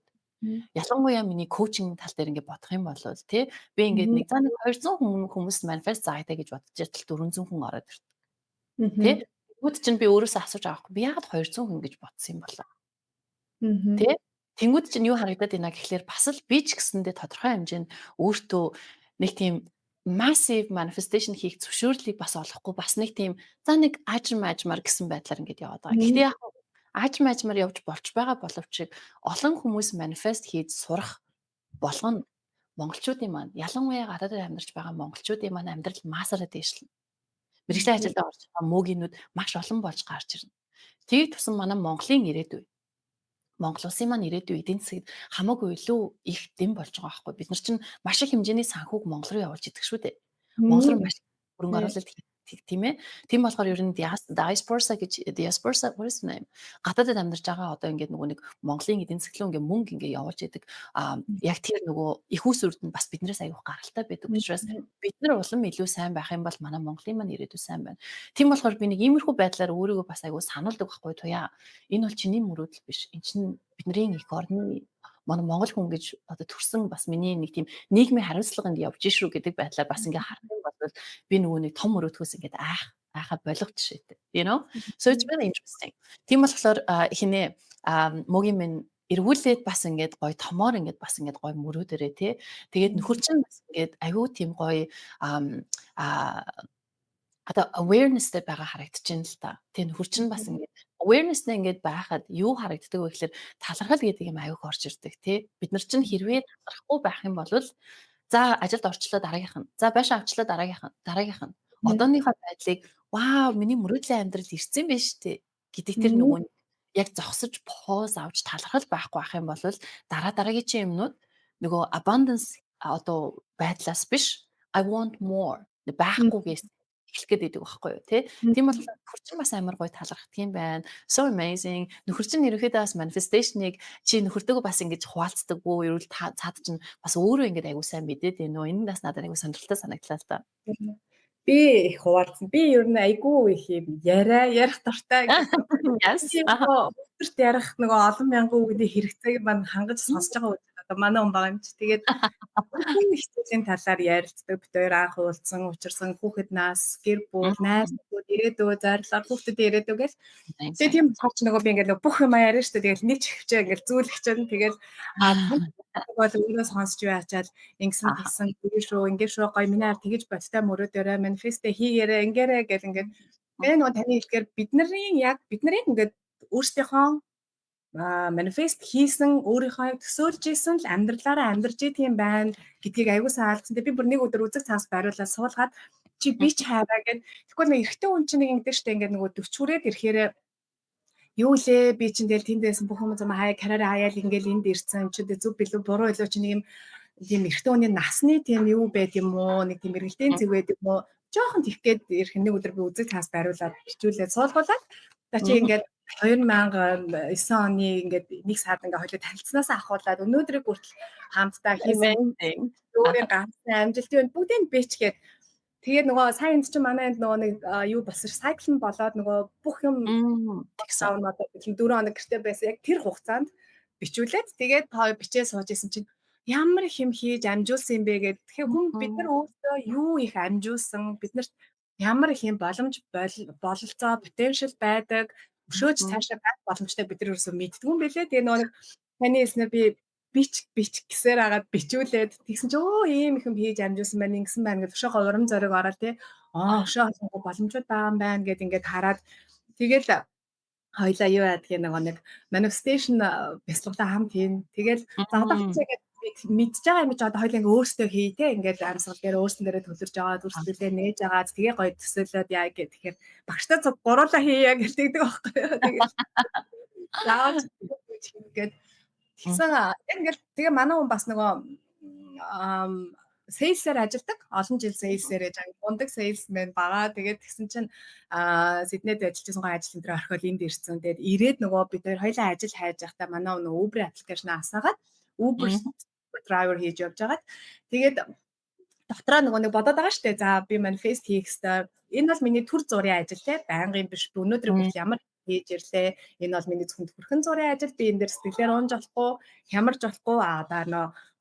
Speaker 2: Ялангуяа миний коучинг тал дээр ингээ бодох юм бол тий би ингээд нэг 200 хүмүүс манифест зааяа гэж бодож ятал 400 хүн ороод ирдэг. Тий Тэнгүүд чинь би өөрөөсөө асууж байгаа байхгүй. Би яагаад 200 хүн гэж бодсон юм болоо? Тэ? Тэнгүүд чинь юу харагдаад байна гэхлээр бас л би ч гэсэндээ тодорхой хэмжээнд өөртөө нэг тийм massive manifestation хийх зөвшөөрлийг бас олохгүй бас нэг тийм за нэг аажмаар гэсэн байдлаар ингэж яваад байгаа. Гэхдээ яг аажмаар явж болж байгаа боловч олон хүмүүс manifest хийж сурах болгоно монголчуудын маань ялангуяа гадаадд амьдарч байгаа монголчуудын маань амьдрал маасаараа дээшлэн. Мэргэжлийн ажилд орж байгаа мөөгийнүүд маш олон болж гарч ирнэ. Тийг тусан манай Монголын ирээдүй. Монгол улсын маань ирээдүй эдийн засгт хамаагүй илүү их дэм болж байгаа байхгүй. Бид нар чинь маш их хэмжээний санхүүг Монгол руу явуулж идэг шүү дээ. Монгол руу маш хөрөнгө оруулалт тийм ээ. Тийм болохоор ер нь diaspora what is the name? Гадаадд амьдарч байгаа одоо ингээд нөгөө нэг Монголын эдийн засгийн ингээд мөнгө ингээд явуулж идэг. Яг тэр нөгөө их үс үрд нь бас биднээс аяух гаралтай байдаг учраас бид нар улам илүү сайн байх юм бол манай Монголын маань ирээдүй сайн байна. Тийм болохоор би нэг иймэрхүү байдлаар өөрийгөө бас аяух сануулдаг байхгүй туяа. Энэ бол чиний мөрөөдөл биш. Энэ чинь бидний их орны манай Монгол хүн гэж одоо төрсэн бас миний нэг тийм нийгмийн хариуцлаганд явж шүү гэдэг байдлаар бас ингээ харах юм бол би нөгөө нэг том өрөөдхөөс ингээ айхаа болгоч шийтэй. You know? So it's really interesting. Тийм болохоор хинэ могийн минь эргүүлээд бас ингээд гоё томоор ингээд бас ингээд гоё мөрөөдөрөө тий. Тэгээд нөхөр чинь бас ингээд аюу тийм гоё одоо awarenessтэй байгаа харагдчихээн л та. Тэгээ нөхөр чинь бас ингээд awarenessтэй ингээд байхад юу харагддаг вэ гэхээр талархал гэдэг юм аюух орж ирдэг тий. Бид нар чинь хэрвээ талархахгүй байх юм бол за ажилд орчлоо дараагийнх нь. За байшин авчлаа дараагийнх нь. Одооныхоо байдлыг вау миний мөрөөдлийн амьдрал ирсэн байж тээ гэдэг тэр нөгөө яг зогсож pause авч талархал байхгүй байх юм бол дараагийн чинь юмнууд нөгөө abundance одоо байдлаас биш I want more байхгүйгээс эхлэх гээд байдаг байхгүй юу тий. Тийм бол нөхөр чинь бас амар гоё талархдаг юм байна. So amazing. Нөхөр чинь ерөөхдөө бас manifestation-ыг чи нөхөртөөгөө бас ингэж хуваалцдаггүй ерөөл цаад чинь бас өөрөө ингэж аягүй сайн мэдээд байна уу. Энэ бас надад аягүй сонирхолтой санагдлаа л та.
Speaker 1: Би их хуваалцсан. Би ер нь айгүй их юм ярих дуртай гэсэн.
Speaker 2: Yes.
Speaker 1: Өдөрт ярих нөгөө олон мянган үгний хэрэгцээг маань хангаж сонсож байгаа үед одоо манай хүн байгаа юм чи. Тэгээд энэ хичээлийн талаар ярилцдаг бид хоёр анх уулзсан, учирсан хүүхэд нас, гэр бүл, найзууд, ирээдүй, зорилго, хүүхдүүдийн ирээдүй гэл. Тэгээд тийм цаач нөгөө би ингээд бүх юм яриа штэ. Тэгээд нэг хөвчөө ингээд зүүлэх чинь тэгээд бол өөрөө сонсч байчаад ингэсэн тэгсэн ингэ шүү гоё миний ард тэгэж бодтой мөрөөдөрөө манифест хийгээрээ ингээрээ гэл ингээд тэгээ нөгөө таны хэлгээр бид нарыг ингээд өөрсдийнхөө манифест хийсэн өөрийнхөө төсөөлж исэн л амьдралаараа амьдарч тийм байна гэдгийг аягүй сайн алдсан. Тэгээ би бүр нэг өдөр үзэг цаас бариулаад суулгаад чи би ч хайраа гэд тэгвэл нэг эрэгтэй хүн чинь нэг ингэдэж штэ ингээд нөгөө 40 хүрээд ирэхээр юу лээ би чинь тэгэл тэндээсэн бүх юм зам хаяа караараа хаяал ингээл энд ирсэн чи зөв билүү буруу илүү чи нэг юм тийм эрэгтэй хүний насны тийм юу байд юм уу нэг тийм эргэлтийн зэг байд юм уу жоохон тех гээд ирэх нэг өдөр би үзэг цаас бариулаад бичүүлээд суулгуулаад за чи ингээд 2009 оны ингээд нэг сард ингээд хоёул танилцсанаас ахуулаад өнөөдрийг хүртэл хамтдаа хийсэн өөрийн ганцхан амжилтын бүгдийг бичгээд тэгээд нөгөө сайн энд чинь манай энд нөгөө нэг юу болсон сайкл нь болоод нөгөө бүх юм тэгсэн одоо 4 хоног гэртээ байсан яг тэр хугацаанд бичүүлээд тэгээд тоо бичээ сууж исэн чинь ямар их юм хийж амжуулсан юм бэ гэдэг. Тэгэхээр хүн бид нар өөрсдөө юу их амжуулсан биднэрт ямар их юм боломж бололцоо потенциал байдаг өшөөж цаашаа байх боломжтой бид нар өөрсдөө мэддэг юм бэлээ. Тэгээ нөгөө нэг таны хэлснээр би бич гэсээр агаад бичүүлээд тэгсэн чи ийм их юм хийж амжуулсан байна ингэсэн байна гэж өшөөгөө урам зориг ороод тий өшөөгөө боломжууд байгаа юм байна гэд ингээд хараад тэгэл хоёлаа юу яадгийг нэг manifestation бяцлагтай хамт хийн тэгэл заадах чигээд мэдж байгаа юм чи одоо хоёлаа ингээ өөрсдөө хий тий ингээд амьсгал дээр өөрсөн дээрээ төлөрж аваад өөрсдөө нээж агаад тэгээ гоё төсөөлөд яа гэх тэгэхээр багштай цуг гуруулаа хийя гэж тэгдэг байхгүй юу тэгээд зааж ингээд тэгсэн ингээл тэгээ манай хүн бас нөгөө сейлсээр ажилладаг. Олон жил сейлсээр яж мундаг сейлсмен байгаа. Тэгээд тэгсэн чинь Сиднейд ажиллаж байсан гоо ажил энэ төр орхиол энд ирсэн. Тэгээд ирээд нөгөө бид хоёр хоёлаа ажил хайж байхдаа манай нөгөө Uber аппликейшн асаагаад Uber driver хийж явж байгаад тэгээд дотроо нөгөө нэг бодоод байгаа штэ. За би манифест хийх хэрэгтэй. Энэ бол миний төр зургийн ажил те. Байнгын биш. Өнөөдөр хүртэл ямар хийж ирлээ. Энэ бол миний зөвхөн хүрхэн зургийн ажил. Би энэ дээр сэтгэлээр унж болохгүй, хямарж болохгүй. Одоо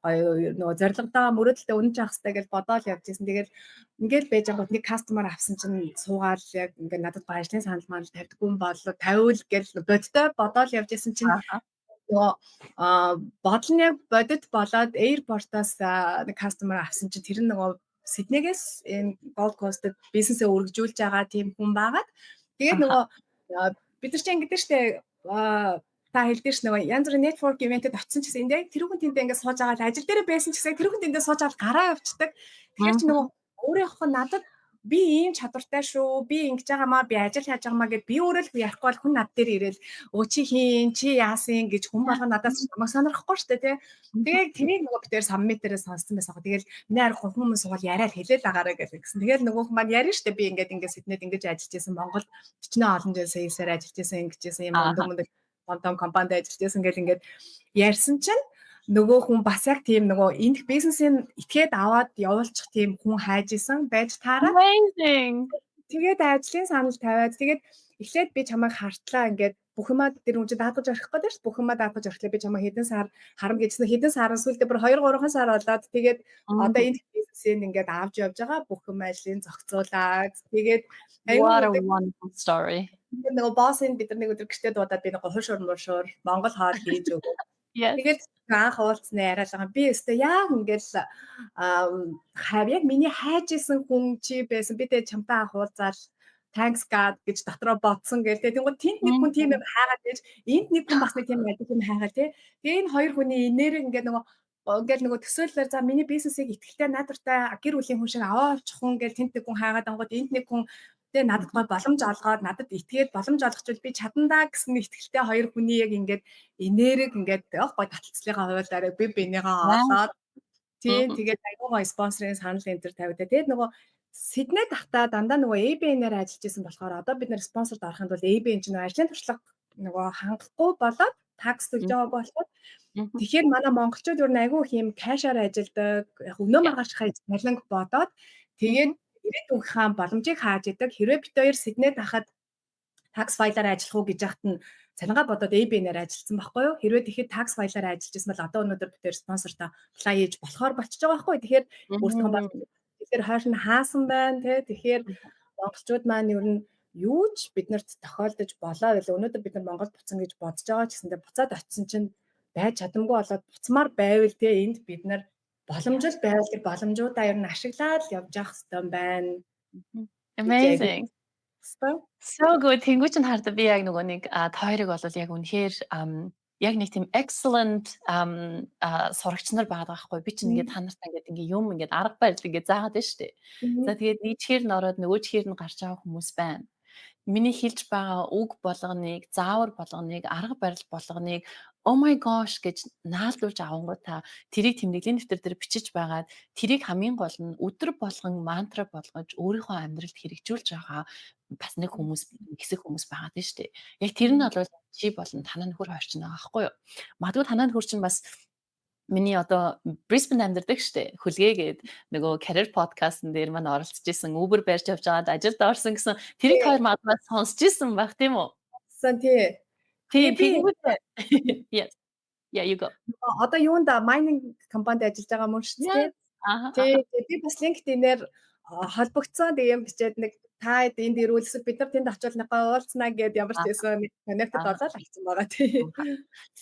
Speaker 1: нөгөө зорилгодоо мөрөөдөлтөд үнэж авах хэрэгтэй гэж бодоод явж ирсэн. Тэгээд ингээд байж байгаа нэг кастомер авсан чинь суугаад яг ингээд надад ажлын санал маань тавьдаггүй юм болоо тавиул гэж бодтой бодоод явж ирсэн чинь нөгөө бодол нь яг бодит болоод airport-аас нэг кастомер авсан чинь тэр нөгөө Сиднейгээс энэ Gold Coast-д бизнесээ өргөжүүлж байгаа тийм хүн байгаад тэгээд нөгөө бид нар чинь ингэдэж штэ та хэлдэж ш нөгөө янз бүрийн network event-д очсон ч гэсэн энэ тэр хүн тэндээ ингээд сууж байгаа ажил дээр байсан ч гэсэн тэр хүн тэндээ сууж аваад гараа явцдаг. Тэгэхээр чи нөгөө өөрийнхөө надад би ийм чадвартай шүү. Би ингэж байгаамаа би ажил хийж байгаамаа гэд би өөрөө л ярихгүй бол хүн над дээр ирээл өө чи хийн чи яасан гэж хүн болго надаас сонирхгүй штэ тий. Тэгээд тэрийг нөгөө битээр саммитээрээ сонссон байсан. Тэгэл миний арга хүмүүс суул яриад хэлээл агаараа гэсэн. Тэгэл нөгөө хүн маань ярина штэ би ингээд Сиднейд ингэж ажиллаж байсан Монголд 40 олон жил сейлсээр ажиллаж байсан ингэж байсан юм өндөр том компанид ажиллаж байсан гэл ингээд ярьсан чинь нөгөө хүн бас яг тийм нөгөө энд бизнесийн итгээд аваад явуулчих тийм хүн хайж исэн байж таараа.
Speaker 2: Amazing.
Speaker 1: Тэгээд ажлын санал тавиад тэгээд эхлээд би чамайг хартлаа ингээд бүх юмаа тэр хүн чинь даатгаж орох гэдэг шүү. Бүх юмаа даатгаж орохлоо би чамайг хэдэн сар харам гэжсэн. Хэдэн сарын сүүлдээ бүр 2 3 сар болоод тэгээд одоо энэ бизнесийг ингээд авч явж байгаа бүх юм ажлын зохицуулаад тэгээд
Speaker 2: What a wonderful story.
Speaker 1: Нөгөө боссын бид нар нэг өдөр гэртээ дуудаад би нэг хушуур мушуур Монгол хоол хийж өгөө. Тэгээд анх уулзсан яриад байгаа. Би өстө яг ингээл яг миний хайж исэн хүн чи байсан. Би тэгээ чамтай анх уулзаад thanks God гэж дотроо бодсон гэл тэгээ. Тэнгууд тэнд нэг хүн тийм юм хайгаад байж энд нэг хүн бас нэг тийм ажил юм хайгаад тий. Тэгээ энэ хоёр хүний энерги ингээд нөгөө төсөөллөөр за миний бизнесийг ихтэй найдвартай гэр бүлийн хүн шиг аваа авчих хүн гэл тэнд нэг хүн хайгаад ангууд энд нэг хүн тэгээ надад гой боломж олгоод надад итгээд боломж олгочвол би чадандаа гэсэн итгэлтэй хоёр хүний яг ингээд энерги ингээд гой таталцлыгаа хуваалаараа би бинийгаа олоод тийм тэгээд аюугаа спонсорын санал энэ төр тавиад тэгээд нөгөө Сидней тахта дандаа нөгөө ABN-ээр ажиллаж исэн болохоор одоо бид нэр спонсорд орохын тулд ABN чинь ажлын туршлага нөгөө хангахгүй болоод такс төлж байгаа болохоор тэгэхээр манай монголчууд юу айгүй их юм кашаар ажилдаг яг өнөө маргаашхай цалинг бодоод тэгээд ирээдүйнхаа боломжийг хааж идэг хэрвээ бид хоёр Сиднейд хахад такс файлаар ажиллах уу гэж яхад нь цалингаа бодоод ABN-аар ажилласан байхгүй юу? Хэрвээ тэгэхээр tax file-аар ажиллаж ирсэн бол одоо өнөөдөр бид спонсортой apply хийж болохоор болчихж байгаа байхгүй юу? Тэгэхээр өөрсдөө бас
Speaker 2: Мгм.
Speaker 1: тэгэхээр хойш нь хаасан байна тий. Тэгэхээр монголчууд маань ер нь юу ч биднэрт тохиолдож болоо гэлээ. Өнөөдөр бид нар Монголд буцна гэж бодож байгаа ч гэсэндээ буцаад очисон чинь байж чадамгүй болоод буцмаар байвал тий энд бид нар боломжтой байвал тэр боломжуудаа ер нь ашиглаад явж явах хэрэгтэй юм байна
Speaker 2: Мгм.
Speaker 1: гэж айгуу
Speaker 2: Amazing.
Speaker 1: хэвээр.
Speaker 2: So good. Тэнгуү чинь хардаа би яг нөгөө нэг тойрог болол яг үнэхээр яг нэг тийм excellent сурагч нар байгаа байхгүй. Би чинь ингээд та нартай ингээд юм ингээд арга барил ингээд заагаад байна шүү дээ. За тэгээд нэг чихэр нь ороод нөгөө чихэр нь гарч байгаа хүмүүс байна. Миний хэлж байгаа үг болгоныг, заавар болгоныг, арга барил болгоныг oh my gosh гэж наалдуулж авангуудаа тэрийг тэмдэглэлийн дэвтэр дээр бичиж байгаад тэрийг хамгийн гол нь өдөр болгон мантра болгож өөрийнхөө амьдралд хэрэгжүүлж байгаа бас нэг хүмүүс хэсэг хүмүүс байгаа даа шүү дээ. Яг тэр нь бол чи болон танаа нөхөр хорчин байгаа байхгүй юу? Магадгүй танаа нөхөр чинь бас миний одоо Brisbane амьдардаг штэ. Хүлгээгээд нөгөө career podcast-н дээр маань оролцож исэн, Uber барьж явж байгаад ажилд орсон гэсэн тэрийг хоёр магадгүй сонсч исэн байх тийм үү?
Speaker 1: Сан тий.
Speaker 2: Тийм
Speaker 1: Тэгээ би
Speaker 2: тэгэнгүүт yes. Yeah, you go.
Speaker 1: одоо юунд майнинг компанид ажиллаж байгаа мөн шүү дээ.
Speaker 2: Yes. Аха.
Speaker 1: Тий, би бас LinkedIn-ээр холбогдсон тийм бичээд нэг та энд ирвэл эсвэл бид нар тэнд очивол нэгээ уулзнаа гэд ямар ч байсан нэг connected болоод алцсан байгаа тий.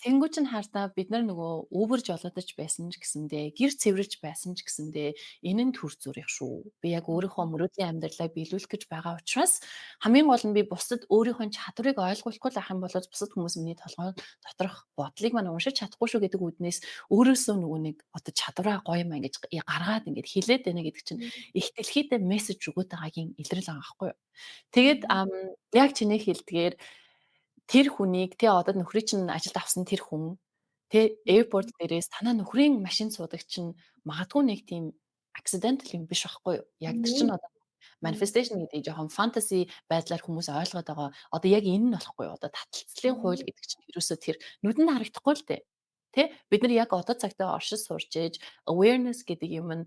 Speaker 2: Тэнгүү чинь хардаа бид нар нөгөө Uber жолоодож байсан ч гэсэндээ, гэр цэвэрлж байсан ч гэсэндээ энэ нь төр зүрх шүү. Би яг өөрийнхөө мөрөөдлийн амьдралаа биелүүлэх гэж байгаа учраас хамгийн гол нь би бусдад өөрийнхөө чадварыг ойлгуулахгүй л ах юм бол бусад хүмүүс миний толгой доторх бодлыг маань уншиж чадахгүй шүү гэдэг үднээс өөрөөсөө нөгөө нэг одоо чадвараа гоё юм ингэж гаргаад ингэж хилээд байна гэдэг чинь их дэлхийдээ мессеж өгöd байгаагийн илрэл байгаа байхгүй юу. Тэгээд яг чиний хэлдгээр тэр хүнийг одоо нөхрий чинь ажилд авсан тэр хүн airport дээрээс танаа нөхрийн машин суудаг чинь магадгүй нэг тийм accidental юм биш байхгүй юу? Яг тэр чинь одоо manifestation гэдэг жоохон fantasy байдлаар хүмүүс ойлгоод байгаа. Одоо яг энэ нь болохгүй юу? Одоо таталцлын хууль гэдэг чинь ерөөсөө тэр нүдэнд харагдахгүй л дээ. Бид нар яг одоо цагтаа оршиж сурч ээж awareness гэдэг юм нь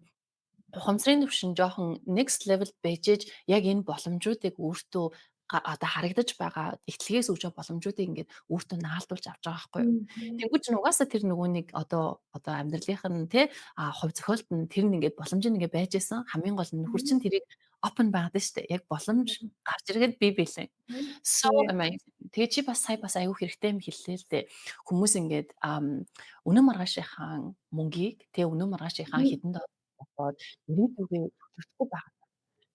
Speaker 2: ухамсарын түвшин жоохон next level байжээж яг энэ боломжуудыг өөртөө одоо харагдаж байгаа ихтлгээс өгж байгаа боломжуудыг ингээд өөртөө наалдуулж авч байгаа байхгүй юу. Тэнгүүч нь угаасаа тэр нөгөө нэг одоо амьдралынх нь хувь зохиолт нь тэр нь ингээд боломж нь ингээд байж исэн хамгийн гол нь нөхөр чинь тэрийг open байгаад штэ. Яг боломж гарч ирээд би билээ. So amazing. Тэгээ чи бас сая бас аюу хэрэгтэй юм хэллээ л дээ. Хүмүүс ингээд өнөө маргаашийнхаа мөнгийг өнөө маргаашийнхаа хідэн бодоод ирээдүгээ төлөвлөхгүй байгаа.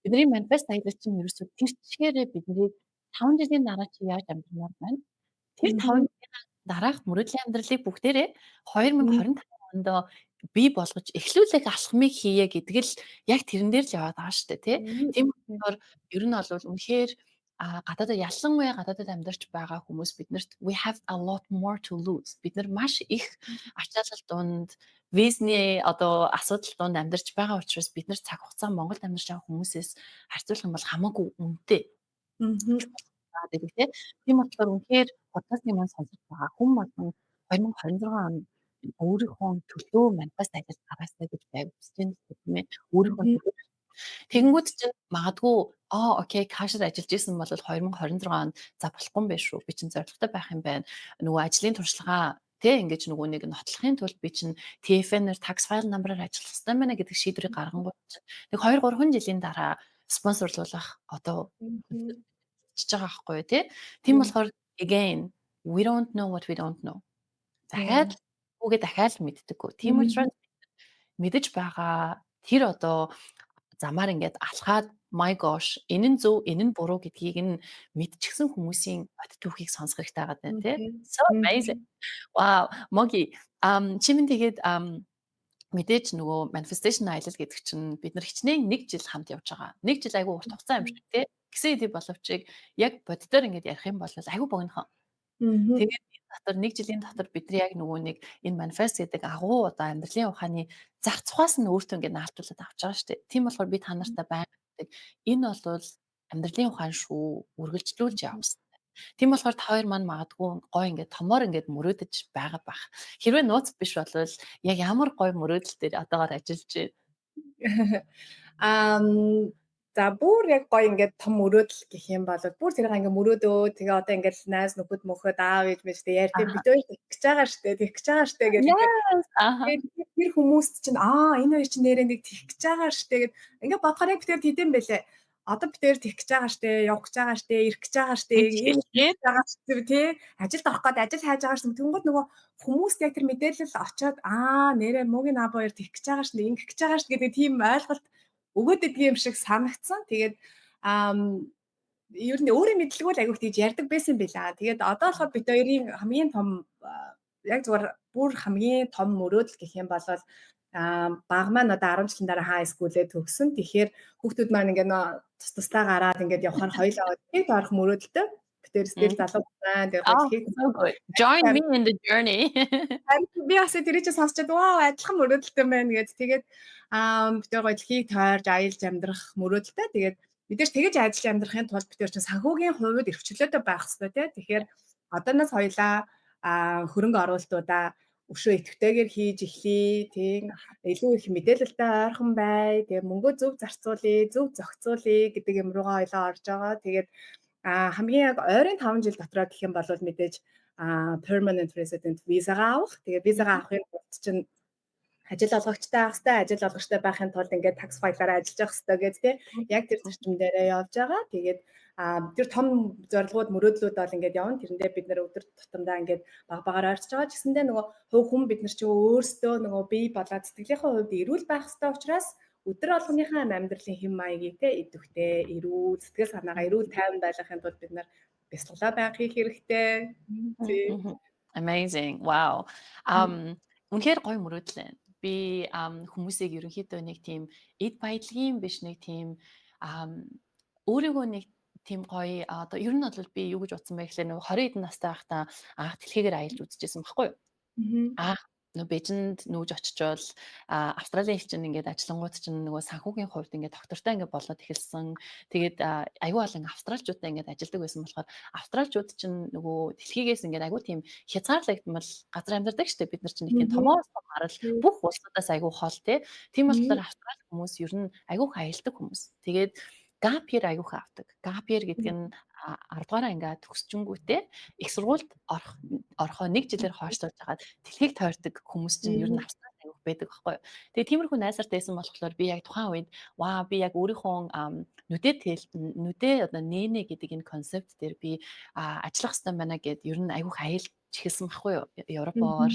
Speaker 2: Бидний манифест аялал чинь ерөөсөө тэр чигээрээ биднийг 5 жилийн дараа чи яаж амьдрмаар байна? Тэр 5 жилийн дараах мөрөөдлийн амьдралыг бүгдээрээ 2025 онд бий болгож эхлүүлэх алхмыг хийе гэдэг л яг тэрэн дээр л яваад байгаа шүү дээ тий. Тийм болохоор ер нь бол үнэхээр гадаадад ялангуяа гадаадад амьдарч байгаа хүмүүс биднэрт we have a lot more to lose. Бид нар маш их ачаалал донд визний одоо асуудал донд амьдарч байгаа учраас бид нар цаг хугацаа Монголд амьдарч байгаа хүмүүсээс харьцуулах юм бол хамаагүй үнэтэй. Тийм болохоор үнэхээр подкастын маань сонсож байгаа хүн болгон 2026 онд өөрийнхөө төлөө манифест ажил гаргасаа гэж байгуулж байна тийм ээ. Өөрийнхөө тэгэнгүүт чинь магадгүй окей кашд ажиллаж исэн бол 2026 онд за болохгүй юм байна шүү. Би чинь зорилготой байх юм байна. Нөгөө ажлын туршлагаа ингэж нөгөө нэг нотлохын тулд би чинь TFN-ээр tax file number-аар ажиллах хэрэгтэй байна гэдэг шийдвэрийг гаргангууд нэг 2 3 жилийн дараа спонсорлуулах одоо чиж байгаа байхгүй тий. Тийм болохоор again we don't know what we don't know. Дахиад дахиад мэддэггүй. Тийм учраас мэдэж байгаа тэр одоо замаар ингээд алхаад my gosh энэ нь зөв энэ нь буруу гэдгийг нь мэдчихсэн хүмүүсийн бод түүхийг сонсох хэрэгтэй байгаа байна тий. So amazing. Wow, Моги чимэн тэгээд мэдээж нөгөө manifestation аялал гэдэг чинь бид нар хичнээн 1 жил хамт явж байгаа. 1 жил айгүй урт хугацаа юм шиг тий. Гэсэн хэдий боловч яг боддоор ингээд ярих юм бол айгүй богинохон. Тэгээд энэ дотор 1 жилийн дотор бид нар яг нөгөө нэг энэ манифест гэдэг агуу одоо амьдралын ухааны зах цухаас нь өөртөө ингээд наалтуулаад авч байгаа шүү дээ. Тийм болохоор би та нартай байгаад энэ бол амьдралын ухаан шүү. Үргэлжлүүлж явсан. Тийм болохоор та хоёр маань магадгүй гой ингээд томоор ингээд мөрөөдөж байгаа бах. Хэрвээ нууц биш бол яг ямар гой мөрөөдөл дээр одоогоор ажиллаж байна?
Speaker 1: За бүр яг гоё ингээд том мөрөөдөл гэх юм бол бүр тэрийг ингээд мөрөөдөө тэгээ одоо ингээд найз нөхөд мөхөд аав ээж мэж тэгээ ярьдээ бид хоёр тэгэх гэж байгаа штэ тэгэх гэж байгаа штэ гэх ингээд
Speaker 2: Yes.
Speaker 1: тэгээд тэр хүмүүст чинь энэ хоёр чинь нэрээ нэг тэгэх гэж байгаа штэ гэд ингээд бодохоор яг бид тэр тэдэм байлээ. Одоо бид тэр тэгэх гэж байгаа штэ, явах гэж байгаа штэ, ирэх гэж байгаа штэ, ийм хийж байгаа штэ тий. Ажилд орох гээд ажил хайж байгаа штэ. Тэнгууд нөгөө хүмүүст яг тэр мэдээлэл очоод нэрээ мөгийн аав хоёр тэгэх гэж байгаа штэ, ингэх гэж байгаа штэ гэдэг тийм ойлголт өгөөд идэх юм шиг санагдсан. Тэгээд ер нь өөрөө мэдлгүй л айгүйх тийж ярьдаг байсан байлаа. Тэгээд одоо болохоор бид хоёрын хамгийн том яг зүгээр бүр хамгийн том мөрөөдөл гэх юм бол баг маань одоо 10 жилийн дараа хай скулээ төгсөн. Тэгэхээр хүүхдүүд маань ингээд тус тусдаа гараад ингээд явахаар хоёлаа нэг орох мөрөөдөлтэй. Тэр стил залуу байна. Тэр
Speaker 2: Oh, so good. Join me in the journey.
Speaker 1: би бас тэрийг ч сонсчод адилхан мөрөөдөлтэй байна гэж. Тэгээд бид хоёр дэлхийг тойрж аялж амьдрах мөрөөдөлтэй. Тэгээд мэдээж тэгэж ажиллаж амьдрахын тулд бид нар чинь санхүүгийн хувьд эрхчлөөтэй байх хэрэгтэй тий. Тэгэхээр одооноос хоёлаа хөрөнгө оруулалтуудаа өшөө идэвхтэйгээр хийж эхлэе. Тийм илүү их мэдээлэлтэй ойрхон бай. Тэгээ мөнгөө зөв зарцуулъя, зөв зохицуулъя гэдэг юм руугаа хоёлаа орж байгаа. Тэгээд хамгийн яг ойрын 5 жил дотроо гэх юм бол мэдээж permanent resident визагаа авах. Тэгээ визагаа авахын тулд чинь ажил олгогчтой авах хэрэгтэй, ажил олгогчтой байхын тулд ингээд такс файлаараа ажиллаж явах хэрэгтэй гэж тий. Яг тэр зарчим дээрээ явж байгаа. Тэгээд тэр том зорилгууд, мөрөөдлүүд бол ингээд явна. Тэрэндээ бид нэр өдөр тутамдаа ингээд багаар ойртож байгаа. Гэсэндээ нөгөө хувь хүн бид нар чинь өөрсдөө нөгөө бие болоод сэтгэлийнхээ хувьд эрүүл байх хэрэгтэй учраас өдөр болгоныхаа амьдралын хэм маягийг те идэвхтэй, эрүүл, сэтгэл санаагаа эрүүл тайван байлгахын тулд бид нар бясалгалаа байнга хийх хэрэгтэй.
Speaker 2: Amazing. Wow. Үнэхээр гоё мөрөөдөл байна. Би хүмүүсийг ерөнхийдөө нэг тийм эд баялагын биш нэг тийм өөрийгөө нэг тийм гоё одоо ер нь бол би юу гэж утсан бэ гэхлээр нөгөө 20 эдэн настай байхдаа анх дэлхийгээр аялж үзчихсэн байхгүй юу? Нөгөө Бээжинд нүүж очичвол Австралийн элчин ингээд ажиллангууд чинь нөгөө санхүүгийн хувьд ингээд доктортой ингээд болоод эхэлсэн. Тэгээд аюу олон австралчуудтай ингээд ажилладаг байсан болохоор австралчууд чинь нөгөө дэлхийгээс ингээд аюу тийм хязгаарлагдмал газар амьдардаг штеп бид нар чинь нэг тийм томоос том харал бүх улсуудаас аюу хол тийм болохоор австрал хүмүүс ер нь аюу аялдаг хүмүүс. Тэгээд gap year аюух авдаг. Gap year гэдэг нь 10 дугаар ангиа төгсчөнгүүтээ их сургуульд орохоо 1 жилээр хойшлуулж хагаад дэлхийг тойрдог хүмүүс чинь ер нь австрал аюух байдаг байхгүй юу. Тэгээ тиймэрхүү найзартай байсан болохоор би яг тухайн үед би яг өөрийнхөө нүдээ одоо нэнэ гэдэг энэ концепт дээр би ажиллах хэрэгтэй байна гэд ер нь аюух аялж эхэлсэн байхгүй юу. Европоор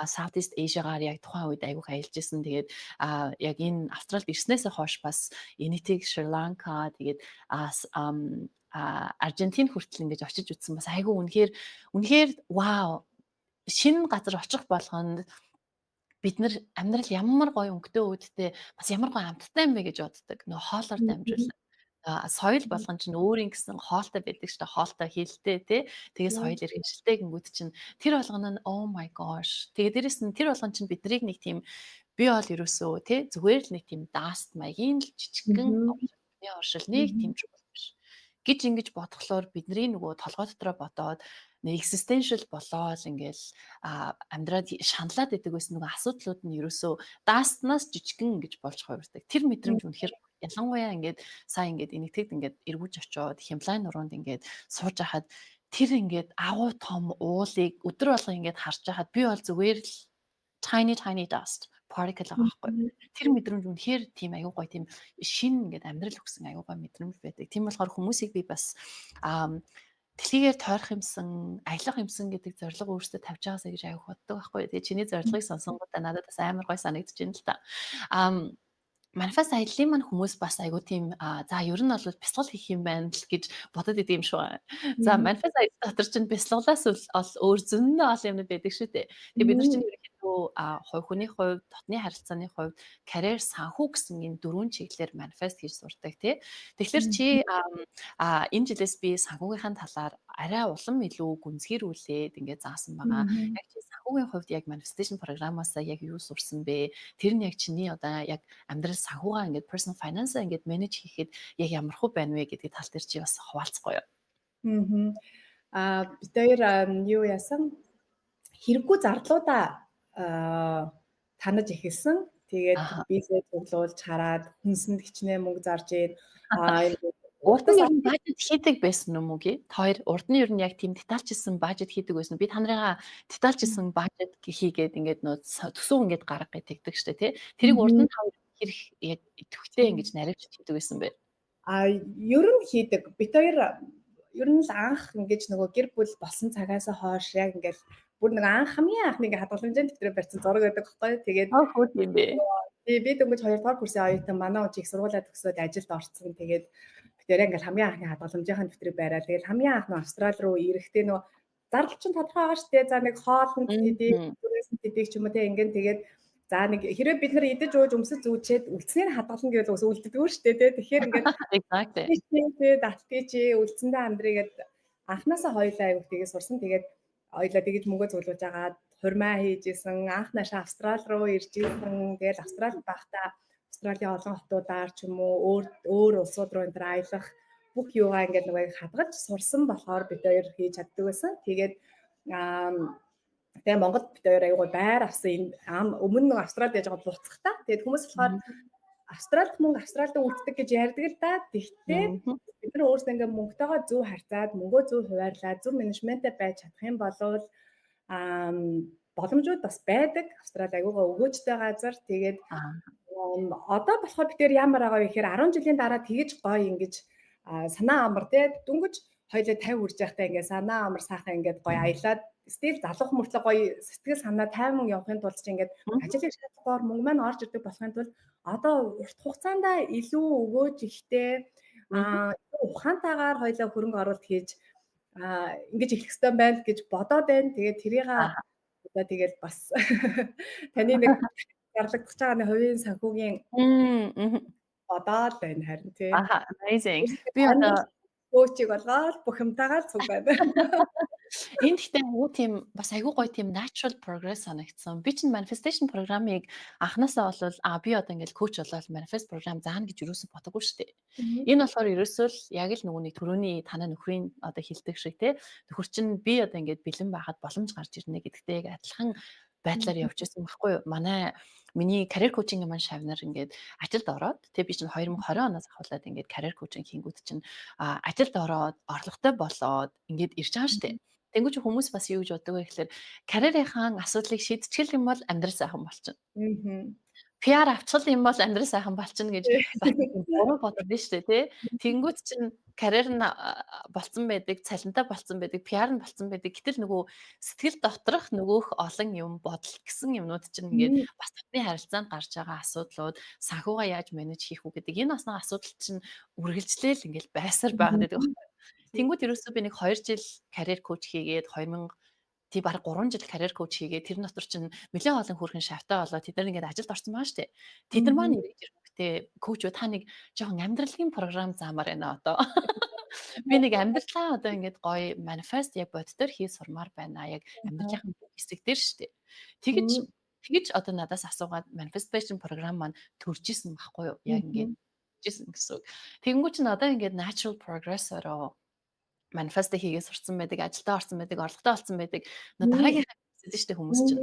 Speaker 2: Southeast Asia-гаар яг тухайн үед айгүйх аялж исэн. Тэгээд яг энэ Австралид ирснээсээ хойш бас Энэтхэг, Шри Ланка, тэгээд Аржентин хүртэл ингэж очиж үзсэн. Бас айгүй үнэхээр вау. Шинэ газар очих болгонд бид нар амьдрал ямар гоё өнгөтэй үүдтэй бас ямар гоё амттай юм бэ гэж боддог. Нөгөө хоолоор дамжуулан соёл болгон чинь өөрийн гэсэн хоолтой байдаг шүү дээ. Хоолтой хилтэй тий. Тэгээ соёл иргэншилтэй гингүүд чинь тэр болгоно нь oh my gosh. Тэгээ дээрэс нь тэр болгон чинь биднийг нэг тийм би бол ерөөсөө тий зүгээр л нэг тийм даст маягийн л жижигхэн оршил нэг тийм ч биш гэж ингэж бодглоор бидний нөгөө толгой дотроо бодоод нэг existential болоод ингээл амьдраад шаналаад идэг байсан нөгөө асуудлууд нь ерөөсөө дастнаас жижигхэн гэж болж хувирдаг. Тэр мэдрэмж үнэхээр ялангуяа ингээд сайн ингээд энэтхэгд ингээд эргүүж очиод Хямлайн нуруунд ингээд сууж хахад тэр ингээд агуу том уулыг өдөр болго ингээд харж хахад би бол зүгээр л tiny dust particle байхгүй. Тэр мэдрэмж үнэхээр тийм аюу гой тийм шин ингээд амьдрал өгсөн аюу гой мэдрэмж байдаг. Тийм болохоор хүмүүсийг би бас дэлхийгээр тойрох юмсан, аялах юмсан гэдэг зорилго өөртөө тавьж байгаасаа гэж аюу боддог байхгүй. Тэгээ чиний зорилгыг сонсонгуудаа надад бас амар гой санагдаж байна л та. Манифест аяллаа маань хүмүүс бас айгуу тийм за ер нь бол бясалгал хийх юм байна л гэж бодод идэв юм шүү. За манифест аялал дотор чинь бясалгалаас ол өөр зөндөө олон юмнууд байдаг шүү дээ. Тэгээ бид нар чинь ерөнхийдөө хувь хүний хувьд, дотны харилцааны хувьд, карьер, санхүү гэсэн энэ дөрвөн чиглэлээр манифест хийж сурдаг тий. Тэгэхээр чи энэ жилээс би санхүүгийнхаа талаар арай улам илүү гүнзгийрүүлээд ингээд заасан байгаа. Яг чи санхүүгийн хувьд яг manifestation програмаасаа яг юу сурсан бэ? Тэр нь яг чиний одоо яг амьдрал санхугаа ингээд personal finance ингээд менеж хийхэд яг ямархуу байна вэ гэдэг тал дээр чи бас хуваалцахгүй юу?
Speaker 1: Бид хоёр юу яасан? Хэрэггүй зардлуудаа танаж эхэлсэн. Тэгээд
Speaker 2: Аа.
Speaker 1: бизнес цуглуулж хараад хүнсэнд хичнээн мөнгө зарж ийн. Ингээд
Speaker 2: Урд нь
Speaker 1: уртас
Speaker 2: ер нь бажет хийдэг байсан уу мөгийг? Та хоёр урд нь ер нь яг тийм детальчилсан бажет хийдэг байсан уу? Би та нарыгаа детальчилсан бажет хийгээд ингээд нөө төсөв ингээд гарга гэж тэгдэг штэ тий. Тэрийг урд
Speaker 1: Мгм.
Speaker 2: нь та хоёр хэрэг яг идэвхтэй ингэж наривч хийдэг байсан бэ?
Speaker 1: Ер нь хийдэг. Бид хоёр ер нь л анх ингэж нөгөө гэр бүл болсон цагаас хойш яг ингээл бүр нэг хамгийн анхны ингээ хадгаламжийн дэвтрээ барьсан зураг байдаг байхгүй. Тэгээд
Speaker 2: Аа хөө тийм бэ.
Speaker 1: би дөнгөж 2 дугаар курсын оюутан манай ууч их сургуулаа төгсөөд ажилд орсон. Тэгээд бид нэрээ ингээл хамгийн анхны хадгаламжийн дэвтрийг бариад тэгээд хамгийн анх нь Австрали руу ирэхдээ нөгөө зардал чинь тодорхой байгаа шүү дээ. За нэг хоолнд тэдийг,
Speaker 2: Мгм.
Speaker 1: түрээс нь тэдийг ч юм уу те ингээд тэгээд за нэг хэрвээ бид нар идэж ууж өмсөж зүүчээд үлдснээр хадгална гэвэл ус үлддэггүй шүү дээ те. Тэгэхээр ингээд
Speaker 2: Exactly.
Speaker 1: тэгээд алтгий чи үлдсэндээ амьдрий гэд анханасаа хоёулаа аяг тгийж сурсан. Тэгээд хоёулаа тэгэж мөнгө зөвлөж агаад хурмаа хийжсэн. Анх наашаа Австрали руу ирж ирсэн. Тэгээд Австралид байхдаа Австралийн олон хотуудаар ч юм уу өөр улсууд руу энэ аялах бүх юугаа ингээд нөгөө хадгалж сурсан болохоор бид хоёр хийж чаддаг байсан. Тэгээд аа тэгээ Монголд бид хоёр аягүй байр авсан энэ өмнө нэг Австралид яж байгаа буцахтаа. Тэгээд хүмүүс болохоор Австралид мөнгө Австралид үлддэг гэж ярьдаг л да. Тэгтээ
Speaker 2: Мгм.
Speaker 1: бид нар өөрсдөө ингээ мөнгөтэйгөө зөв харьцаад, мөнгөө зөв хуваарлаад, зөв менежменттэй байж чадах юм бол аа боломжууд бас байдаг. Австрали аягүй өгөөжтэй газар. Тэгээд
Speaker 2: Аа.
Speaker 1: одоо болохоор бид нэр ямар байгаа вэ гэхээр 10 жилийн дараа тэгэж гоё ингэж санаа амар те дүнгэж хоёлоо 50 хүрж байхдаа ингээ санаа амар сайхан ингээд гоё аялаад стил залуух мөртлөө гоё сэтгэл санаа тайван явахын тулд чи ингээд ажлын шаардлагаар мөнгө маань орж ирдэг болохын тулд одоо урт хугацаанд илүү өгөөж ихтэй
Speaker 2: Мгм.
Speaker 1: ухаантайгаар хоёлоо хөрөнгө оруулалт хийж ингэж эхлэх ёстой байна гэж бодоод байна. Тэгээд тэрийг
Speaker 2: Аа.
Speaker 1: одоо тэгээд бас таны нэг гарлагдах байгаа хувийн санхүүгийн
Speaker 2: Мгм.
Speaker 1: бодоод байна харин тий.
Speaker 2: Аха, amazing. Би
Speaker 1: Амьдрал
Speaker 2: одоо
Speaker 1: коучиг болгоод бүх юмтайгаа цуг байна.
Speaker 2: энэ гэхдээ айгүй тийм бас айгүй гоё тийм natural progress санагдсан. Би чинь manifestation программыг анханасаа болвол би одоо ингээл коуч болоод manifest програм заана гэж юусоо бодоггүй шүү дээ. Энэ болохоор ерөөсөө л яг л нөгөө нэг төрөний танай нөхрийн одоо хилдэг шиг те нөхөр чинь би одоо ингээд бэлэн байхад боломж гарч ирнэ гэдэгтэй яг адилхан байдлаар явж байсан байхгүй юу? Миний career coaching маань шавнар ингээд ажилд ороод тэг би чинь 2020 оноос ахуулаад ингээд career coaching хийнгүүт чинь ажилд ороод орлоготой болоод ингээд ирж байгаа шүү дээ. Тэнгүүч хүмүүс бас юу гэж боддог вэ гэхээр карьерийнхаа асуудлыг шийдчихэл юм бол амьдрал сайхан болчихно.
Speaker 1: Мгм.
Speaker 2: PR авчгал юм бол амьдрал сайхан болчихно гэж бас тийм буруу боддог нь шүү дээ, тий. Тэнгүүт чинь карьер нь болцсон байдаг, цалинтай болцсон байдаг, PR нь болцсон байдаг. Гэтэл нөгөө сэтгэл доторх нөгөөх олон юм бодол гэсэн юмнууд чинь ингээд бас татны харилцаанд гарч байгаа асуудлууд, санхугаа яаж менеж хийх үү гэдэг энэ бас нэг асуудал чинь үргэлжлээл ингээд байсаар байгаад байдаг. Тэнгүүд ерөөсөө би нэг 2 жил карьер коуч хийгээд 2000 тий бараг 3 жил карьер коуч хийгээд тэр дотор чинь нэлээд олон хүүхэн шавтай болоод тэд нар ингээд ажилд орсон байгаа штэ. Тэд нар маань ирээд ирэхдээ коуч та нэг жоохон амьдралын програм заамаар байна одоо. Би нэг амьдралаа одоо ингээд гоё манифест яг боддоор хий сурмаар байна. Яг амьдралын хэсэг дээр штэ. Тэгэж тэгэж одоо надаас асуугаад manifestation програм маань төрж исэн байхгүй юу? Яг ингээд жисэн гэсэн үг. Тэгэнгүүт чинь одоо ингээд natural progress-ороо манифест хийгээд сурцсан байдаг, ажилдаа орсон байдаг, орлоготой болсон байдаг. Дараагийнхаа хэлсэн шүү дээ хүмүүс чинь.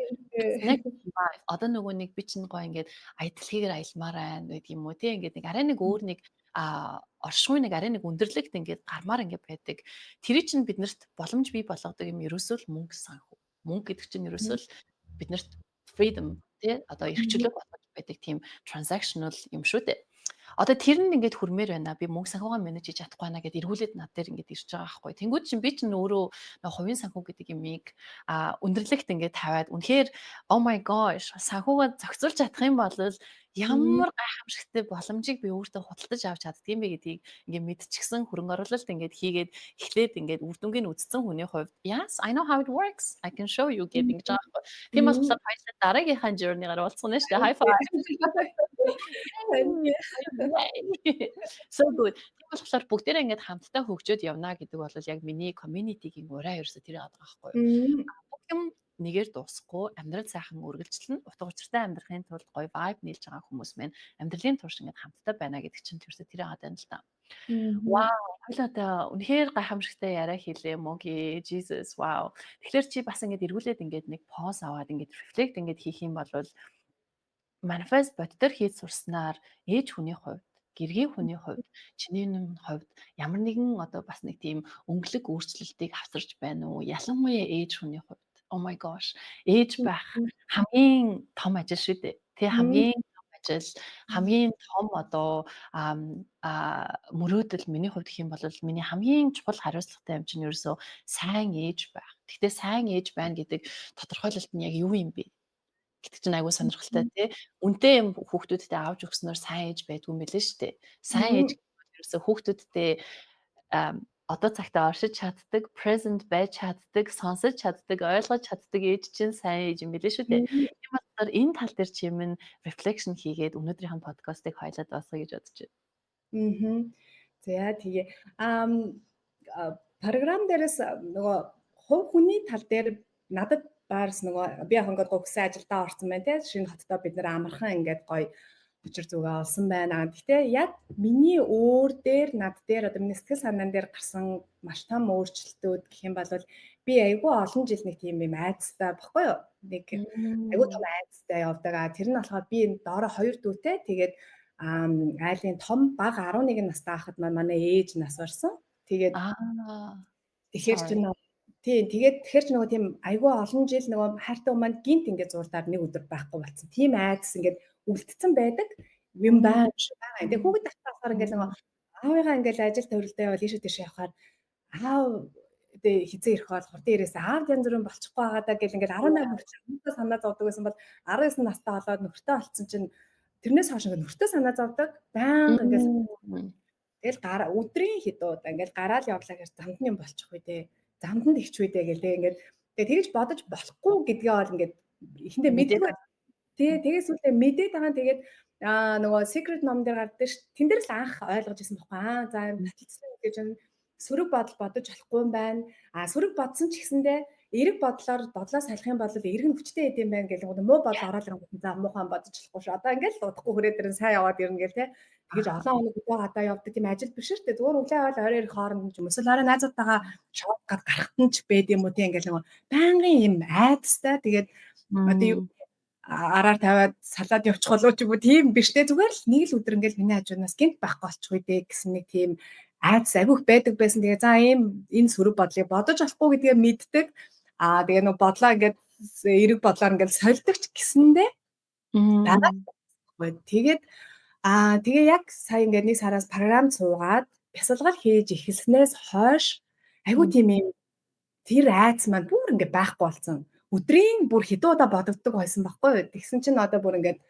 Speaker 2: Next life одоо нөгөө нэг би чинь гоё ингээд аялалхийгээр аялмаар байна гэдэг юм уу тий ингээд нэг арай нэг өөр нэг оршихуй нэг арай нэг өндөрлөгт ингээд гармаар ингээд байдаг. Тэр чинь биднэрт боломж бий болгодог юм ерөөсөө л мөнгө санхүү. Мөнгө гэдэг чинь ерөөсөө л биднэрт freedom тий одоо эрхчлөө болгож байдаг тийм transactional юм шүү дээ. Одоо тэр нь ингээд хүрмээр байна. Би мөнгө санхугаа менеж хийж чадахгүй байна гэдээ эргүүлээд над дээр ингээд ирж байгаа байхгүй. Тэнгүүд чинь би чинь өөрөө хувийн санхүү гэдэг юмыг өндөрлөгт ингээд тавиад үнэхээр oh my gosh санхугаа зохицуулж чадах юм бол ямар гайхамшигтай боломжийг би өөртөө худалдаж авч чаддаг юм бэ гэдгийг ингээд мэдчихсэн хөрөнгө оруулалт ингээд хийгээд эхлээд ингээд үр дүнгийн үзсэн хүний хувьд yes I know how it works I can show you гэдэг ингэж байгаа байхгүй. Тийм болохоор хоёулаа дараагийнхаа journey-гаар уулзсан нь шүү дээ. High five. So good. Тийм болохоор бүгдээрээ ингээд хамтдаа хөгжөөд явна гэдэг бол яг миний community-гийн ураа ерөөсө тэр байгаа байхгүй юу. Бүх юм нэгээр дуусахгүй амьдрал сайхан үргэлжлэн утга учиртай амьдрахын тулд гоё vibe нийлж байгаа хүмүүс маань амьдралын турш ингээд хамтдаа байна гэдэг чинь ерөөсө тэр байгаа юм л та. Вау, хоёлаа үнэхээр гайхамшигтай яриа хийлээ мөги Jesus wow. Тэгэхээр чи бас ингээд эргүүлээд ингээд нэг pause аваад ингээд reflect ингээд хийх юм бол манифест боддоор хийж сурснаар ээж хүний хувьд, гэргийн хүний хувьд, чиний хувьд ямар нэгэн одоо бас нэг тийм өнгөлөг өөрчлөлтийг авчирч байна уу? Ялангуяа ээж хүний хувьд. Oh my gosh. Ээж байх
Speaker 1: Мгм.
Speaker 2: хамгийн том ажил шүү дээ. Тэ
Speaker 1: Мгм.
Speaker 2: хамгийн том ажил, хамгийн том одоо мөрөөдөл миний хувьд гэх юм бол миний хамгийн чухал хариуцлагатай юм чинь ерөөсөө сайн ээж байх. Гэхдээ сайн ээж байна гэдэг тодорхойлолт нь яг юу юм бэ? Гэдэг чинь айгүй сонирхолтой тий. Үнэтэй юм хүүхдүүдтэй авч өгснөөр сайн ээж байдгүй юм билээ шүү дээ. Сайн ээж
Speaker 1: Мгм.
Speaker 2: гэвэл ерөөсөө хүүхдүүдтэй одоо цагтаа оршиж чаддаг, present байж чаддаг, сонсож чаддаг, ойлгож чаддаг ээж чинь сайн ээж юм билээ шүү дээ.
Speaker 1: Мгм.
Speaker 2: Тийм болохоор энэ тал дээр чи юм reflection хийгээд өнөөдрийнх нь подкастыг хоёлаад басаа гэж бодож байна.
Speaker 1: Мгм. За тэгээ програм дээрээс нөгөө хувь хүний тал дээр надад баарс нөгөө би яг ингээд гуйсан ажилдаа орсон байна те шинэ хоттой бид нэр амархан ингээд гоё учир зүгээ олсон байна. Гэхдээ яг миний өөр дээр над дээр одоо миний сэтгэл санаан дээр гарсан маш том өөрчлөлтүүд гэх юм бол би айгүй олон жил нэг тийм юм айцтай баггүй юу? Нэг айгүй том айцтай явдаг. Тэр нь болохоор би энэ доороо хоёр дүүтэй тэгээд айлын том баг 11 настай хахад манай ээж нас барсан. Тэгээд тэгэхээр ч
Speaker 2: Sorry.
Speaker 1: тийм тэгээд тэгэхээр ч нөгөө тийм айгүй олон жил нөгөө хайртай хүмүүс гинт ингээд зурлаад нэг өдөр байхгүй болсон. Тийм айдас ингээд үлдсэн байдаг юм байна шүү байгаа. Тэгээд хүүхэд тахтахаар ингээд нөгөө аавыгаа ингээд ажил төвлөлдөө явал ийшээ тийш явахаар аав тэ хизээ ирэх бол хурдан ирээсээ аав янз бүрийн болчихгүй байгаа даа гэл ингээд 18 хүртэл нөхөртөө санаа зовдөг байсан бол 19 настай болоод нөхөртөө олцсон чинь тэрнээс хойш ингээд нөхөртөө санаа зовдөг. Баян ингээд тэгэл өдрийн хэд удаа ингээд гараал явлаа гэж замд нь юм болчих үү дээ. Замд нь ихч үү дээ гэл ингээд тэгээ тэгж бодож болохгүй гэдгээ бол ингээд эхэндээ мэддэг байх. Тэгээс үлээ мэдээд байгаа. Тэгээд нөгөө secret ном дээр гардаг ш. Тэн дээр л анх ойлгож ирсэн байхгүй. За юм таталцсан гэж сөрөг бодол бодож болохгүй юм байна. Сөрөг бодсон ч гэсэндээ эерэг бодлоо салах юм бол эрг нь хүчтэй идэм байх гэх юм муу бодол ороод ирэнгүүт за муухан бодож болохгүй ш. Одоо ингээд л удахгүй хүрээд ирэн сайн яваад ирнэ гэл те. Тэгэж олон хоног үгүй гадаа явдаг тийм ажил биш шүү дээ. Зүгээр өглөө аваад орой ирэх хооронд юм. Эсвэл орой найзуудтайгаа шоуд гад гарахт нь ч байд юм уу тийм ингээд нөгөө байнгын юм айдастай. Тэгээд одоо юу араар тавиад салаад явчих болов ч юм уу тийм биш те. Зүгээр л нэг л өдөр ингээд миний хажуунаас гинт байхгүй болчих үү дээ гэсэн нэг тийм айдас агиух байдаг байсан. Тэгээ за энэ сөрөг бодлыг бодож болохгүй гэдгээ мэддэг. Тэгээ нөгөө бодлоо ингээд эерэг бодлоор ингээд сольдог ч гэсэндээ дараа тэгээд тэгээ яг сая ингээд нэг сараас програм суугаад бясалгал хийж эхэлснээс хойш айгүй тийм юм тэр айц маань бүр ингээд байхгүй болсон. Өдрийн бүр хэдэн удаа бодогддог байсан байхгүй. Тэгсэн чинь одоо бүр ингээд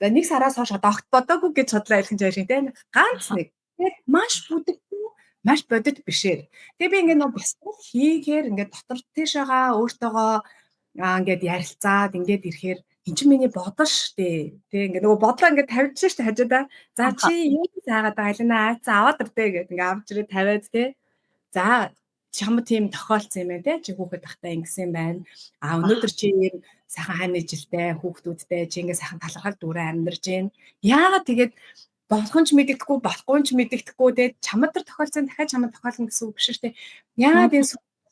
Speaker 1: нэг сараас хойш одоо огт бодоогүй гэж судлаа хэлэх юм шиг тийм ганц нэг тэгээд маш бүдэггүй маш бодит бишээр. Тэгээ би ингээд нэг бясалгал хийхээр ингээд дотор тийшээгаа өөртөөгөө ингээд ярилцаад ингээд ирэхээр эн чинь миний бодол штэ. Тэг ингээд нөгөө бодлоо ингээд тавьж штэ хажуудаа. За чи юу заагаад байгаа юм аа айцаа аваад ирдэ гэдэг ингээд авч ирээ тавиад те. За чамд тийм тохиолдсон юм байна те. Чи хүүхэд тахтай ингэсэн юм байна. Өнөөдөр чи ийм сайхан хань жилтэй хүүхдүүдтэй чи ингээд сайхан талархал дүүрэн амьдарч байна. Яагаад тэгээд болох нь ч мэддэхгүй болохгүй ч мэддэхгүй те. Чамд төр тохиолдсон дахиад чамд тохиолно гэсэн үг биш штэ. Яагаад энэ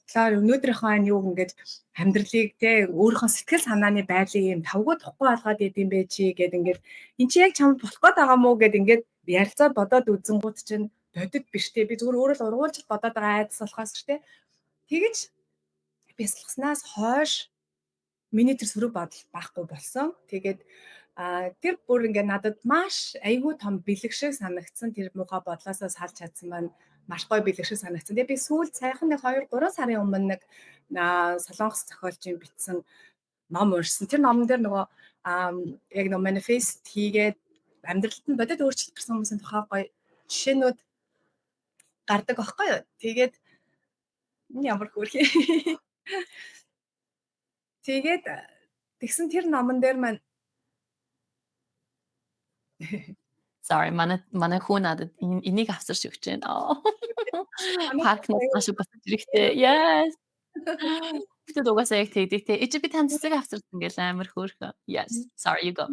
Speaker 1: болохоор өнөөдрийнхөө энэ юу ингээд амьдралыг те өөрийнхөө сэтгэл санааны байдлыг юм тавгүй тухгүй болгоод идэм бэ чи гэд ингээд эн чи яг чамд болох гээд байгаа мó гэд ингээд ярилцаад бодоод үзэнгууд чинь бодит биш те би зүгээр өөрөө л ургуулж бодоод байгаа айдас болохоос ч те тэгэж бясалгаснаас хойш миний тэр сөрөг бодол байхгүй болсон. Тэгээд тэр бүр ингээд надад маш айгүй том бэлэг шиг санагдсан. Тэр муухай бодлоосоо салж чадсан маань маш гоё бэлэг шиг санагдсан. Тэгээд би сүүлд саяхан нэг 2 3 сарын өмнө нэг солонгос зохиолчийн бичсэн ном уншсан. Тэр номон дээр нөгөө яг нөгөө манифест хийгээд амьдралд нь бодит өөрчлөлт гарсан хүмүүсийн тухай гоё жишээнүүд гардаг байхгүй юу? Тэгээд ямар хөөрхий. Тэгээд тэгсэн тэр номон дээр маань
Speaker 2: Sorry, манай хүү надад энийг авсарч өгч байна. Паркнаас маш бас хэрэгтэй. Yes. Бид угаасаа яг тэгдэг те. Чи би тань цэцэг авсарсан гэл амар хөөрхөн. Yes. Sorry, you go.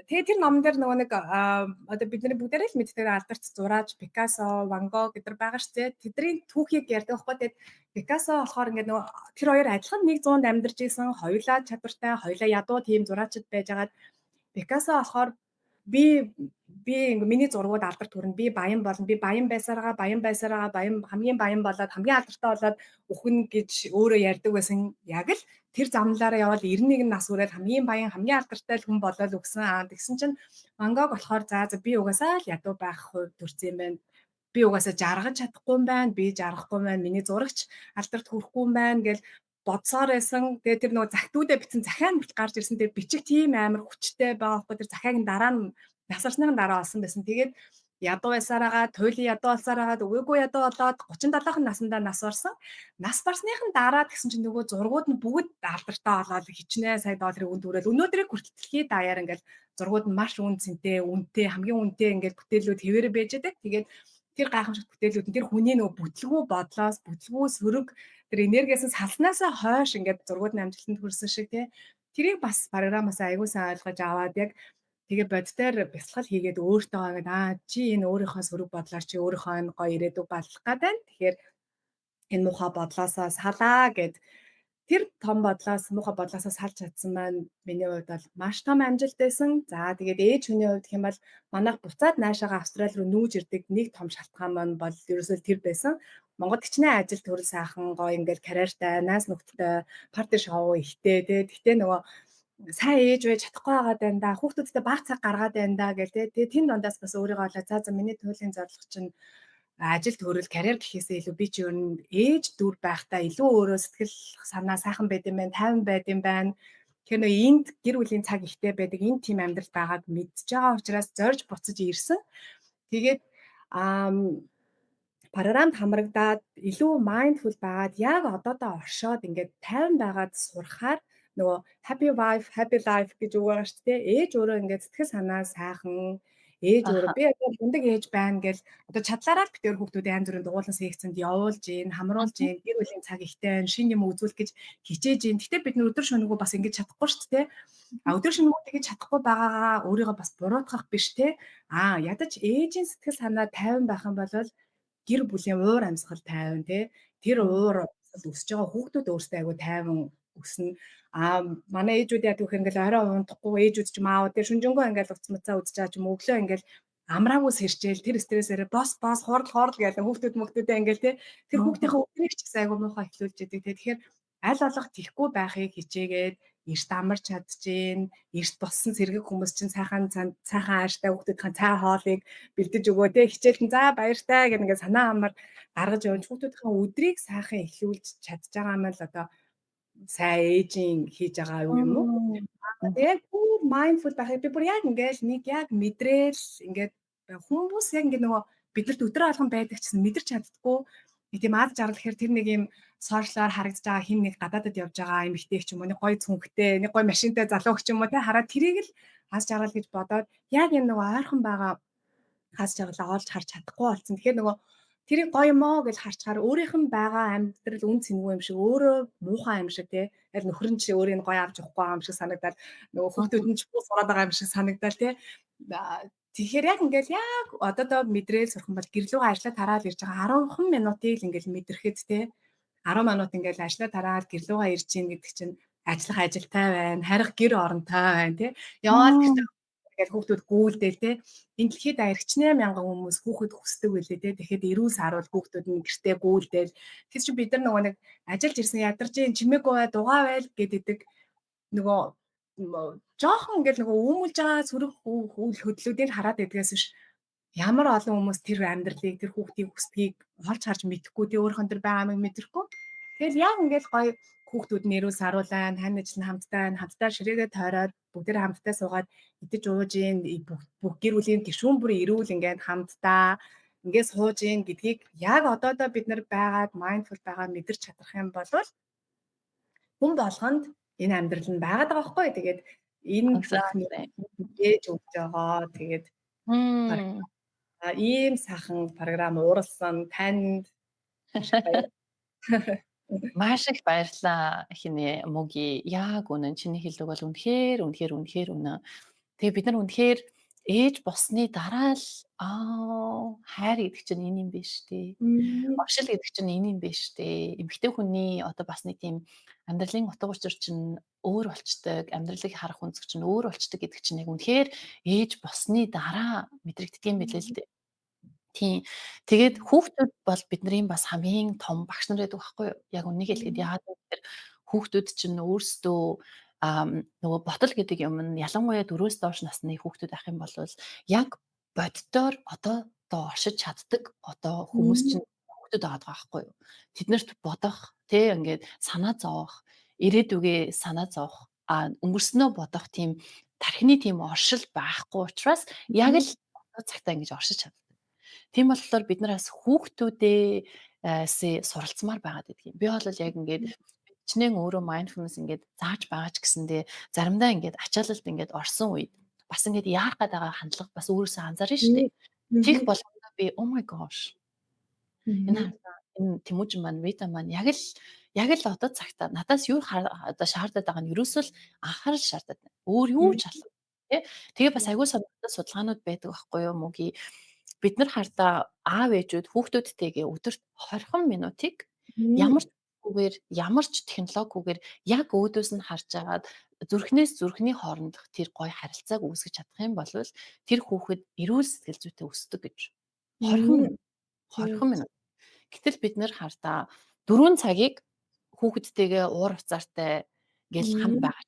Speaker 1: Тэгээ тэр номон дээр нөгөө нэг одоо бидний бүгдээрээ л мэддэг алдарт зураач Пикассо, Ван Гог гэдэр байгаа шүү дээ. Тэдний түүхийг ярьдаг байхгүй. Тэгээд Пикассо болохоор ингээд нөгөө тэр хоёр адилхан нэг зуунд амьдарч исэн, хоёулаа чадвартай, хоёулаа ядуу тийм зураачд байжгаад Пикассо болохоор би миний зургууд алдарт хүрнэ. Би баян болно. Би баян байсараа баян хамгийн баян болоод хамгийн алдартай болоод үхэн гэж өөрөө ярьдаг байсан. Яг л тэр замналаараа явал 91 нас хүрээд хамгийн баян, хамгийн алдартай хүн болоод өгсөн. Тэгсэн чинь Ван Гог болохоор за би угаасаа л ядуу байх хувь төрсөн юм байна. Би угаасаа жаргаж чадахгүй юм байна. Би жаргахгүй юм байна. Миний зурагч алдарт хүрэхгүй юм байна гэл бодсоор байсан. Тэгээ тэр нөгөө захтуудаа бичсэн захиа нь гарч ирсэн. Тэр бичиг тийм амар хүчтэй байгаа байхгүй. Тэр захиаг нь дараа нь насарсныхан дараа олсон байсан. Тэгээд ядуу байсараагаа, туйлын ядуу болсараагаа, өгөөгүй ядуу болоод 37 наснда нас барсан. Нас барсныхан дараа тэгсэн чинь нөгөө зургууд нь бүгд алдартай болоод хичнээн сая долларын үнд хүрэл. Өнөөдрийг хүртэл дэлхийд даяар ингээл зургууд нь маш үнэтэй, хамгийн үнэтэй ингээд бүтээлүүд хэвээрээ байж байдаг. Тэгээд тэр гайхамшигт бүтээлүүд нь тэр хүний нөгөө бүтлгүү бодлоос, бүтлгүү сөрөг тэр энергиээс салснаасаа хойш ингээд зургууд нь амжилтанд хүрсэн шиг тий. Тэрийг бас програмаас аягүй сайн ойлгож аваад яг тэгээ боддоор бясалгал хийгээд өөртөө ингээд чи энэ өөрийнхөө сөрөг бодлоор чи өөрийнхөө энэ гоё ирээдүг батлах гээд байна. Тэгэхээр энэ муухай бодлоосоо салаа гэд тэр том бодлоос муухай бодлоосоо салж чадсан маань миний хувьд бол маш том амжилт байсан. За тэгээд ээж хүний хувьд гэх юм бол манайх буцаад наашаага Австрали руу нүүж ирдэг нэг том шалтгаан маань бол ерөөсөө тэр байсан. Монгод хичнээн ажил төрөл сайхан гоё ингээл карьертай, найз нөхдөдтэй, парти шоу ихтэй тий. Тэгтээ нөгөө сайн ээж байж чадахгүй байгаад байна да. Хүүхдүүдтэй баг цаг гаргаад байна да гэл тий. Тэгээ тэн дундаас бас өөрийгөө олоо за миний туйлын зорилго чинь ажил төрөл карьер гэхээсээ илүү би чи ер нь ээж дүр байхдаа илүү өөрөө сэтгэл санаа сайхан байд юм байна, тайван байд юм байна. Тэгэхээр нөө энд гэр бүлийн цаг ихтэй байдаг энэ тийм амьдрал байгааг мэдж байгаа учраас зорж буцаж ирсэн. Тэгээд програмд хамрагдаад илүү mindful байгаад яг одоодоо оршоод ингээд тайван байгаад сурахаар нөгөө happy wife, happy life гэж үг байгаа шүү дээ. Ээж өөрөө ингээд сэтгэл санаа сайхан ээж өөрөө би одоо мундаг ээж байна гэл одоо чадлаараа л битээр хүүхдүүдийн янз бүрийн дугуулсан секцэнд явуулж гин хамруулж гин гэр бүлийн цаг ихтэй шин юм үзүүлэх гэж хичээж гин. Гэтэ бид өдөр шөнөгүй бас ингэж чадахгүй шүү дээ. Өдөр шөнөгүй тэгэж чадахгүй байгаагаа өөрийгөө бас буруутгах биш те. Ядаж ээжийн сэтгэл санаа тайван байх юм бол гэр бүлийн уур амьсгал тайван те. Тэр уур амьсгал өсөж байгаа хүүхдүүд өөрсдөө айгу тайван өснө. Манай ээжүүд яа гэвэл ингээл орой унтахгүй ээжүүд ч маав тэр шүнжэнгөө ингээл уц муцаа үзэж байгаа ч юм өглөө ингээл амраагүйс хэрчээл тэр стрессээрээ бос хурал гэдэг хүүхдүүд мөгтүүдээ ингээл тэр хүүхдийнхээ өдрийг ч гэсэн айгу муухай эхлүүлж яадаг. Тэгэхээр аль болох тийхгүй байхыг хичээгээд эрт амарч чадчихээн. Эрт боссон сэргэг хүмүүс чинь сайхан ааштай хүүхдүүдийн цай хоолыг бэлдэж өгөө те хичээлэн за баяртай гэх ингээд санаа амар гаргаж явж хүүхдүүдийн өдрийг сайхан эхлүүлж чадж байгаа юм л одоо сайн эйжing хийж байгаа юм уу? Тэгээд бүр mindful байхыг би бүр яг ингээл нэг яг мэдрээл ингээд хүмүүс яг ингээд нөгөө бидэрт өдрө алган байдаг гэсэн мэдэрч чаддгүй тийм аз жаргал гэхээр тэр нэг юм сошиалаар харагдаж байгаа хин нэг гадаадад явж байгаа эмэгтэй ч юм уу нэг гой цүнхтэй нэг гой машинтай залуу ч юм уу те хараад тэрийг л аз жаргал гэж бодоод яг юм нөгөө ойрхон байгаа аз жаргалаа олж харж чадахгүй болсон. Тэгэхээр нөгөө тэрийг гоё юм оо гэж харчаар өөрийнх нь байгаа амьдрал үн цэнгүй юм шиг өөрөө муухай юм шиг тий. Яг нөхөр нь чи өөрийг гоё авч явахгүй байгаа юм шиг санагдаад нөгөө хүүхдүүд нь ч бус ураад байгаа юм шиг санагдал тий. Тэгэхээр яг ингээл яг одоодоо мэдрээл сурах юм бол гэрлүүгээ ажиллаа тараад ирж байгаа 10 минутыг л ингээл мэдрэхэд тий. 10 минут ингээл ажиллаа тараад гэрлүүгээ ирж гин гэдэг чинь ажиллах ажилтай байна, харих гэр оронтой байна тий. Яваад гэртээ ингээд хүүхдүүд гүйлдээл те энэ дэлхийд даяар 8 мянган хүмүүс хүүхэд хүсдэг байлээ те тэгэхэд эрүүл саруул хүүхдүүд нь гэртээ гүйлдээл тэгс чи бид нар нөгөө нэг ажиллаж ирсэн ядарч ин чимээгүй бай дугаа байл гэдэг нөгөө жоохон ингээд нөгөө үүмүүлж байгаа сөрөг хөдлүүдийг хараад байдгаас биш ямар олон хүмүүс тэр амьдралыг тэр хүүхдийн хүсдгийг олж харж мэдэхгүй те өөрхөн тэр байгаа юм мэдрэхгүй тэгэл яг ингээд гоё хүүхдүүд нь эрүүл саруулаа тань ажил нь хамтдаа ширээгээ тойроод бүгдээ хамтдаа суугаад идэж ууж ийн бүх гэр бүлийн гишүүн бүрийн эрүүл ингээд хамтдаа ингээд сууж ийн гэдгийг яг одоодоо бид нар байгаад mindful байгаа мэдэрч чадах юм бол хүн болгонд энэ амьдрал нь байгаад байгаа байхгүй тэгээд энэ ээж өгч байгаа тэгээд ийм сайхан програм ууралсан танд
Speaker 2: маш их баярлалаа хинэ мөги яг үнэн чиний хэлдэг бол үнэхээр үнэн. Тэгээ бид нар үнэхээр ээж болсны дараа л хайр гэдэг чинь энэ юм биш үү?
Speaker 1: Мгм.
Speaker 2: Оршил гэдэг чинь энэ юм биш үү? Эмэгтэй хүний одоо бас нэг тийм амьдралын утга учир чинь өөр болчдөг, амьдралыг харах өнцөг чинь өөр болчдөг гэдэг чинь яг үнэхээр ээж болсны дараа мэдрэгддэг юм билээ л дээ. Тийм. Тэгээд хүүхдүүд бол бидний бас хамгийн том багш нар байдаг байхгүй юу? Яг үнийг хэлэхэд яагаад вэ гэхээр хүүхдүүд чинь өөрсдөө нөгөө ботал гэдэг юм нь ялангуяа 4-өөс доош насны хүүхдүүд ах юм бол яг боддоор одоо оршиж чаддаг одоо хүмүүс
Speaker 1: Мгм.
Speaker 2: чинь хүүхдүүд байгаа байхгүй юу? Тэднэрт бодох, тэ ингээд санаа зовох, ирээдүгээ санаа зовох, өнгөрснөө бодох тийм тархины тийм оршил байхгүй учраас яг
Speaker 1: Мгм.
Speaker 2: л одоо цагтаа ингэж оршиж чаддаг. Тийм болохоор бид нар бас хүүхдүүдээ суралцмаар байгаад байдаг юм. Би бол яг ингээд хичнээн өөрөө mindfulness ингээд зааж байгаа ч гэсэндээ заримдаа ингээд ачаалалд ингээд орсон үед бас ингээд яах гээд байгаа хандлага бас өөрөөсөө анзаарна шүү дээ. Чих
Speaker 1: Мгм.
Speaker 2: болгондоо би oh my gosh энэ
Speaker 1: Мгм.
Speaker 2: хардаа энэ Тэмүүжин маань, Рита маань яг л одоо цагтаа надаас юу одоо шаардаад байгаа нь ерөөсөө л анхаарал шаардаад байна. Өөр юу ч алга тий. Тэгээ бас агүй сонирхолтой судалгаанууд байдаг байхгүй юу мөгийн бид нар хардаа аав ээжүүд хүүхдүүдтэйгээ өдөрт 20 минутыг ямар ч үгээр ямар ч технологигүйгээр яг өөдөөс нь харж агаад зүрхнээс зүрхний хоорондох тэр гоё харилцааг үүсгэж чадах юм бол тэр хүүхэд эрүүл сэтгэл зүйтэй өсдөг гэж. 20
Speaker 1: Мгм.
Speaker 2: минут 20 минут. Гэтэл бид нэр хардаа 4 цагийг хүүхэдтэйгээ уур уцаартай ингээл хамт
Speaker 1: Мгм.
Speaker 2: байгаа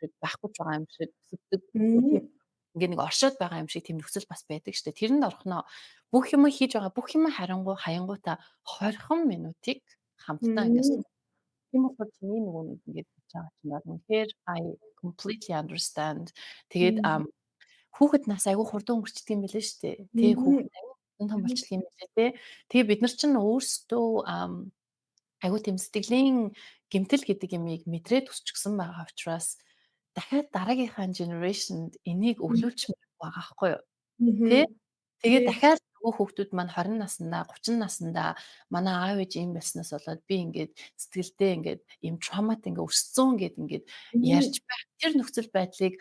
Speaker 2: шиг байхгүй ч байгаа юм шиг өсөж
Speaker 1: Мгм.
Speaker 2: ингээ нэг оршоод байгаа юм шиг тийм нөхцөл бас байдаг штэ. Тэрэнд орохноо бүх юм хийж байгаа бүх юм хаянгуудаа 20 минутыг хамтдаа ингээс
Speaker 1: Мгм.
Speaker 2: тийм болохоор чиний нөгөө нэг ингээд хийж байгаа чинь яг үнэхээр I completely understand. Тэгээд
Speaker 1: Мгм.
Speaker 2: хүүхэд нас айгүй хурдан өнгөрчдөг юм билээ шүү дээ. Тэ
Speaker 1: Мгм.
Speaker 2: хүүхэд айгүй хурдан том болчихдог юм билээ те. Тэгээ бид нар чинь өөрсдөө айгүй тийм сэтгэлийн гэмтэл гэдэг ямыг мэдрээд өсчихсөн байгаа учраас дахиад дараагийнхаа generation-д энийг өвлүүлчмээр байгаа байхгүй юу? Тэ?
Speaker 1: Мгм.
Speaker 2: Тэгээ
Speaker 1: Тий.
Speaker 2: дахиад нөгөө хүүхдүүд маань 20 наснда, 30 наснда манай аав ээж ийм байснаас болоод би ингээд сэтгэлдээ ингээд ийм травмат ингээ өссөн ингээд ярьж
Speaker 1: Мгм.
Speaker 2: байх тэр нөхцөл байдлыг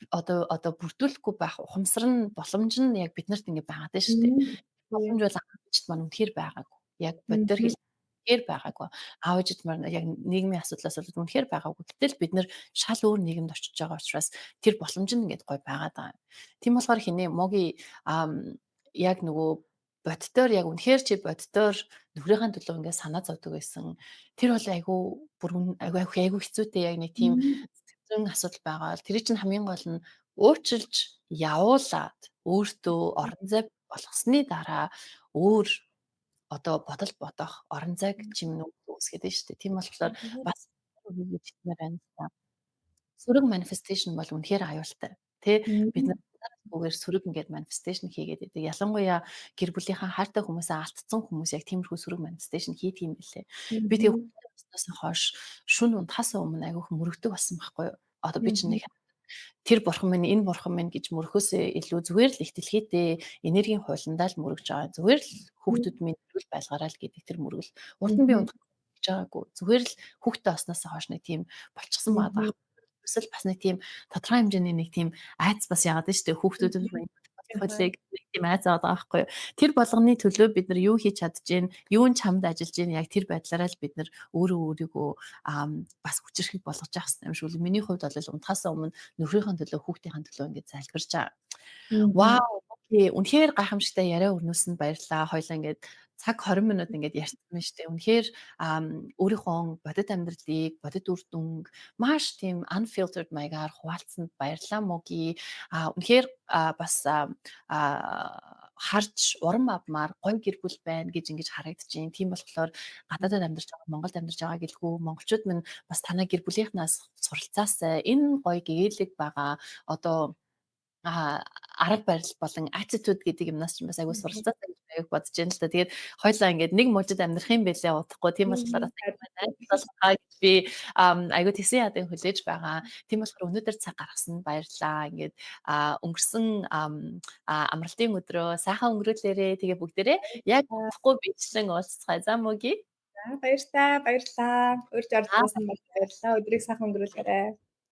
Speaker 2: одоо бүрдүүлэхгүй байх ухамсар нь боломж нь яг биднэрт ингээ байгаад байна шүү дээ.
Speaker 1: Мгм. Тий.
Speaker 2: Боломж бол аав ээжид маань үнэхээр байгаагүй. Яг боддоор
Speaker 1: Мгм.
Speaker 2: үнэхээр байгаагүй. Аав ээжид маань яг нийгмийн асуудлаас болоод үнэхээр байгаагүй. Гэтэл бид нэр шал өөр нийгэмд очиж байгаа учраас тэр боломж нь ингээд гой байгаад байгаа. Тийм болохоор хинээ моги яг нөгөө боддоор яг үнэхээр чи боддоор нөхрийнхөө төлөө ингээд санаа зовдөг байсан. Тэр бол айгүй бүр айгүй хэцүүтэй яг нэг тийм
Speaker 1: Мгм.
Speaker 2: сэтгэл зүйн асуудал байгаа. Тэр чинь хамгийн гол нь уучлж явуулаад өөртөө орон зай болгосны дараа өөр одоо бодол бодох орон зайг чимнүү үүсгэж дээ шүү дээ. Тийм болохоор бас хийж хэлмээр байна л та. Сөрөг manifestation бол үнэхээр аюултай. Тэ бид нар
Speaker 1: Мгм.
Speaker 2: зүгээр сөрөг ингээд manifestation хийгээд байдаг. Ялангуяа гэр бүлийнхаа хайртай хүмүүсээ алдсан хүмүүс яг тиймэрхүү сөрөг manifestation хийдэг юм билээ. Би тэгээ
Speaker 1: Мгм.
Speaker 2: хүүхдтэй болсноос хойш шүн унтахаас өмнө айгүйх мөрөгдөг болсон байхгүй юу? Одоо би чинь
Speaker 1: Мгм.
Speaker 2: нэг тэр бурхан минь, энэ бурхан минь гэж мөрөхөөсөө илүү зүгээр л их дэлхийдээ энергийн хуулиндаа л мөрөгж байгаа. Зүгээр л хүүхдүүд минь эрүүл байлгаарай л гэдэг тэр мөргөл. Урд нь би
Speaker 1: Мгм.
Speaker 2: унтах гэж байгаагүй. Зүгээр л хүүхдтэй болсноос хойш нэг тийм болчихсон
Speaker 1: Мгм.
Speaker 2: байгаа. Эсвэл бас нэг тийм тодорхой хэмжээний нэг тийм айц бас яагаад нь штэ хүүхдүүд минь
Speaker 1: Ахаа.
Speaker 2: хөлийг нэг тийм айц аваад байгаа байхгүй юу. Тэр болгоны төлөө бид нар юу хийж чадж гин, юу нь чамд ажиллаж гин яг тэр байдлаараа л бид нар өөрөө өөрийгөө бас хүчрэхийг болгож явах хэрэгтэй юм шиг үл. Миний хувьд бол унтахаас өмнө нөхрийнхөө төлөө хүүхдийнхээ төлөө ингэж залбирч байгаа.
Speaker 1: Мгм.
Speaker 2: Вау! Окей. Үнэхээр гайхамшигтай яриа өрнүүлсэнд баярлалаа. Хоёлаа ингээд цаг 20 минут ингээд ярьсан байна шүү дээ. Үнэхээр өөрийнхөө бодит амьдралыг, бодит үр дүнг маш тийм unfiltered маягаар хуваалцсанд баярлалаа мөги. Үнэхээр бас харж уран авмаар гоё гэр бүл байна гэж ингэж харагдчихээн. Тийм болохоор гадаадад амьдарч байгаа, Монголд амьдарч байгаа гэлгүй монголчууд минь бас танай гэр бүлийнхнаас суралцаасай. Энэ гоё гэгээлэг байгаа одоо арга барил болон attitude гэдэг юмнаас ч бас аягүй суралцаатай гэж аяг бодож байна л да. Тэгээд хоёлаа ингээд нэг мужид амьдрах юм байлээ удахгүй. Тийм болохоор бас найзлалгаа гэж би аягүй тэсэн ядын хүлээж байгаа. Тийм болохоор өнөөдөр цаг гаргасан баярлалаа. Ингээд өнгөрсөн амралтын өдрөө сайхан өнгөрүүлээрэ. Тэгээ бүгдээрээ яг удахгүй бичлэн уулзцгаая. За мөги.
Speaker 1: За баярлалаа. Урьж орж
Speaker 2: Аа
Speaker 1: ирсэн бол баярлалаа. Өдрийг сайхан өнгөрүүлээрэй.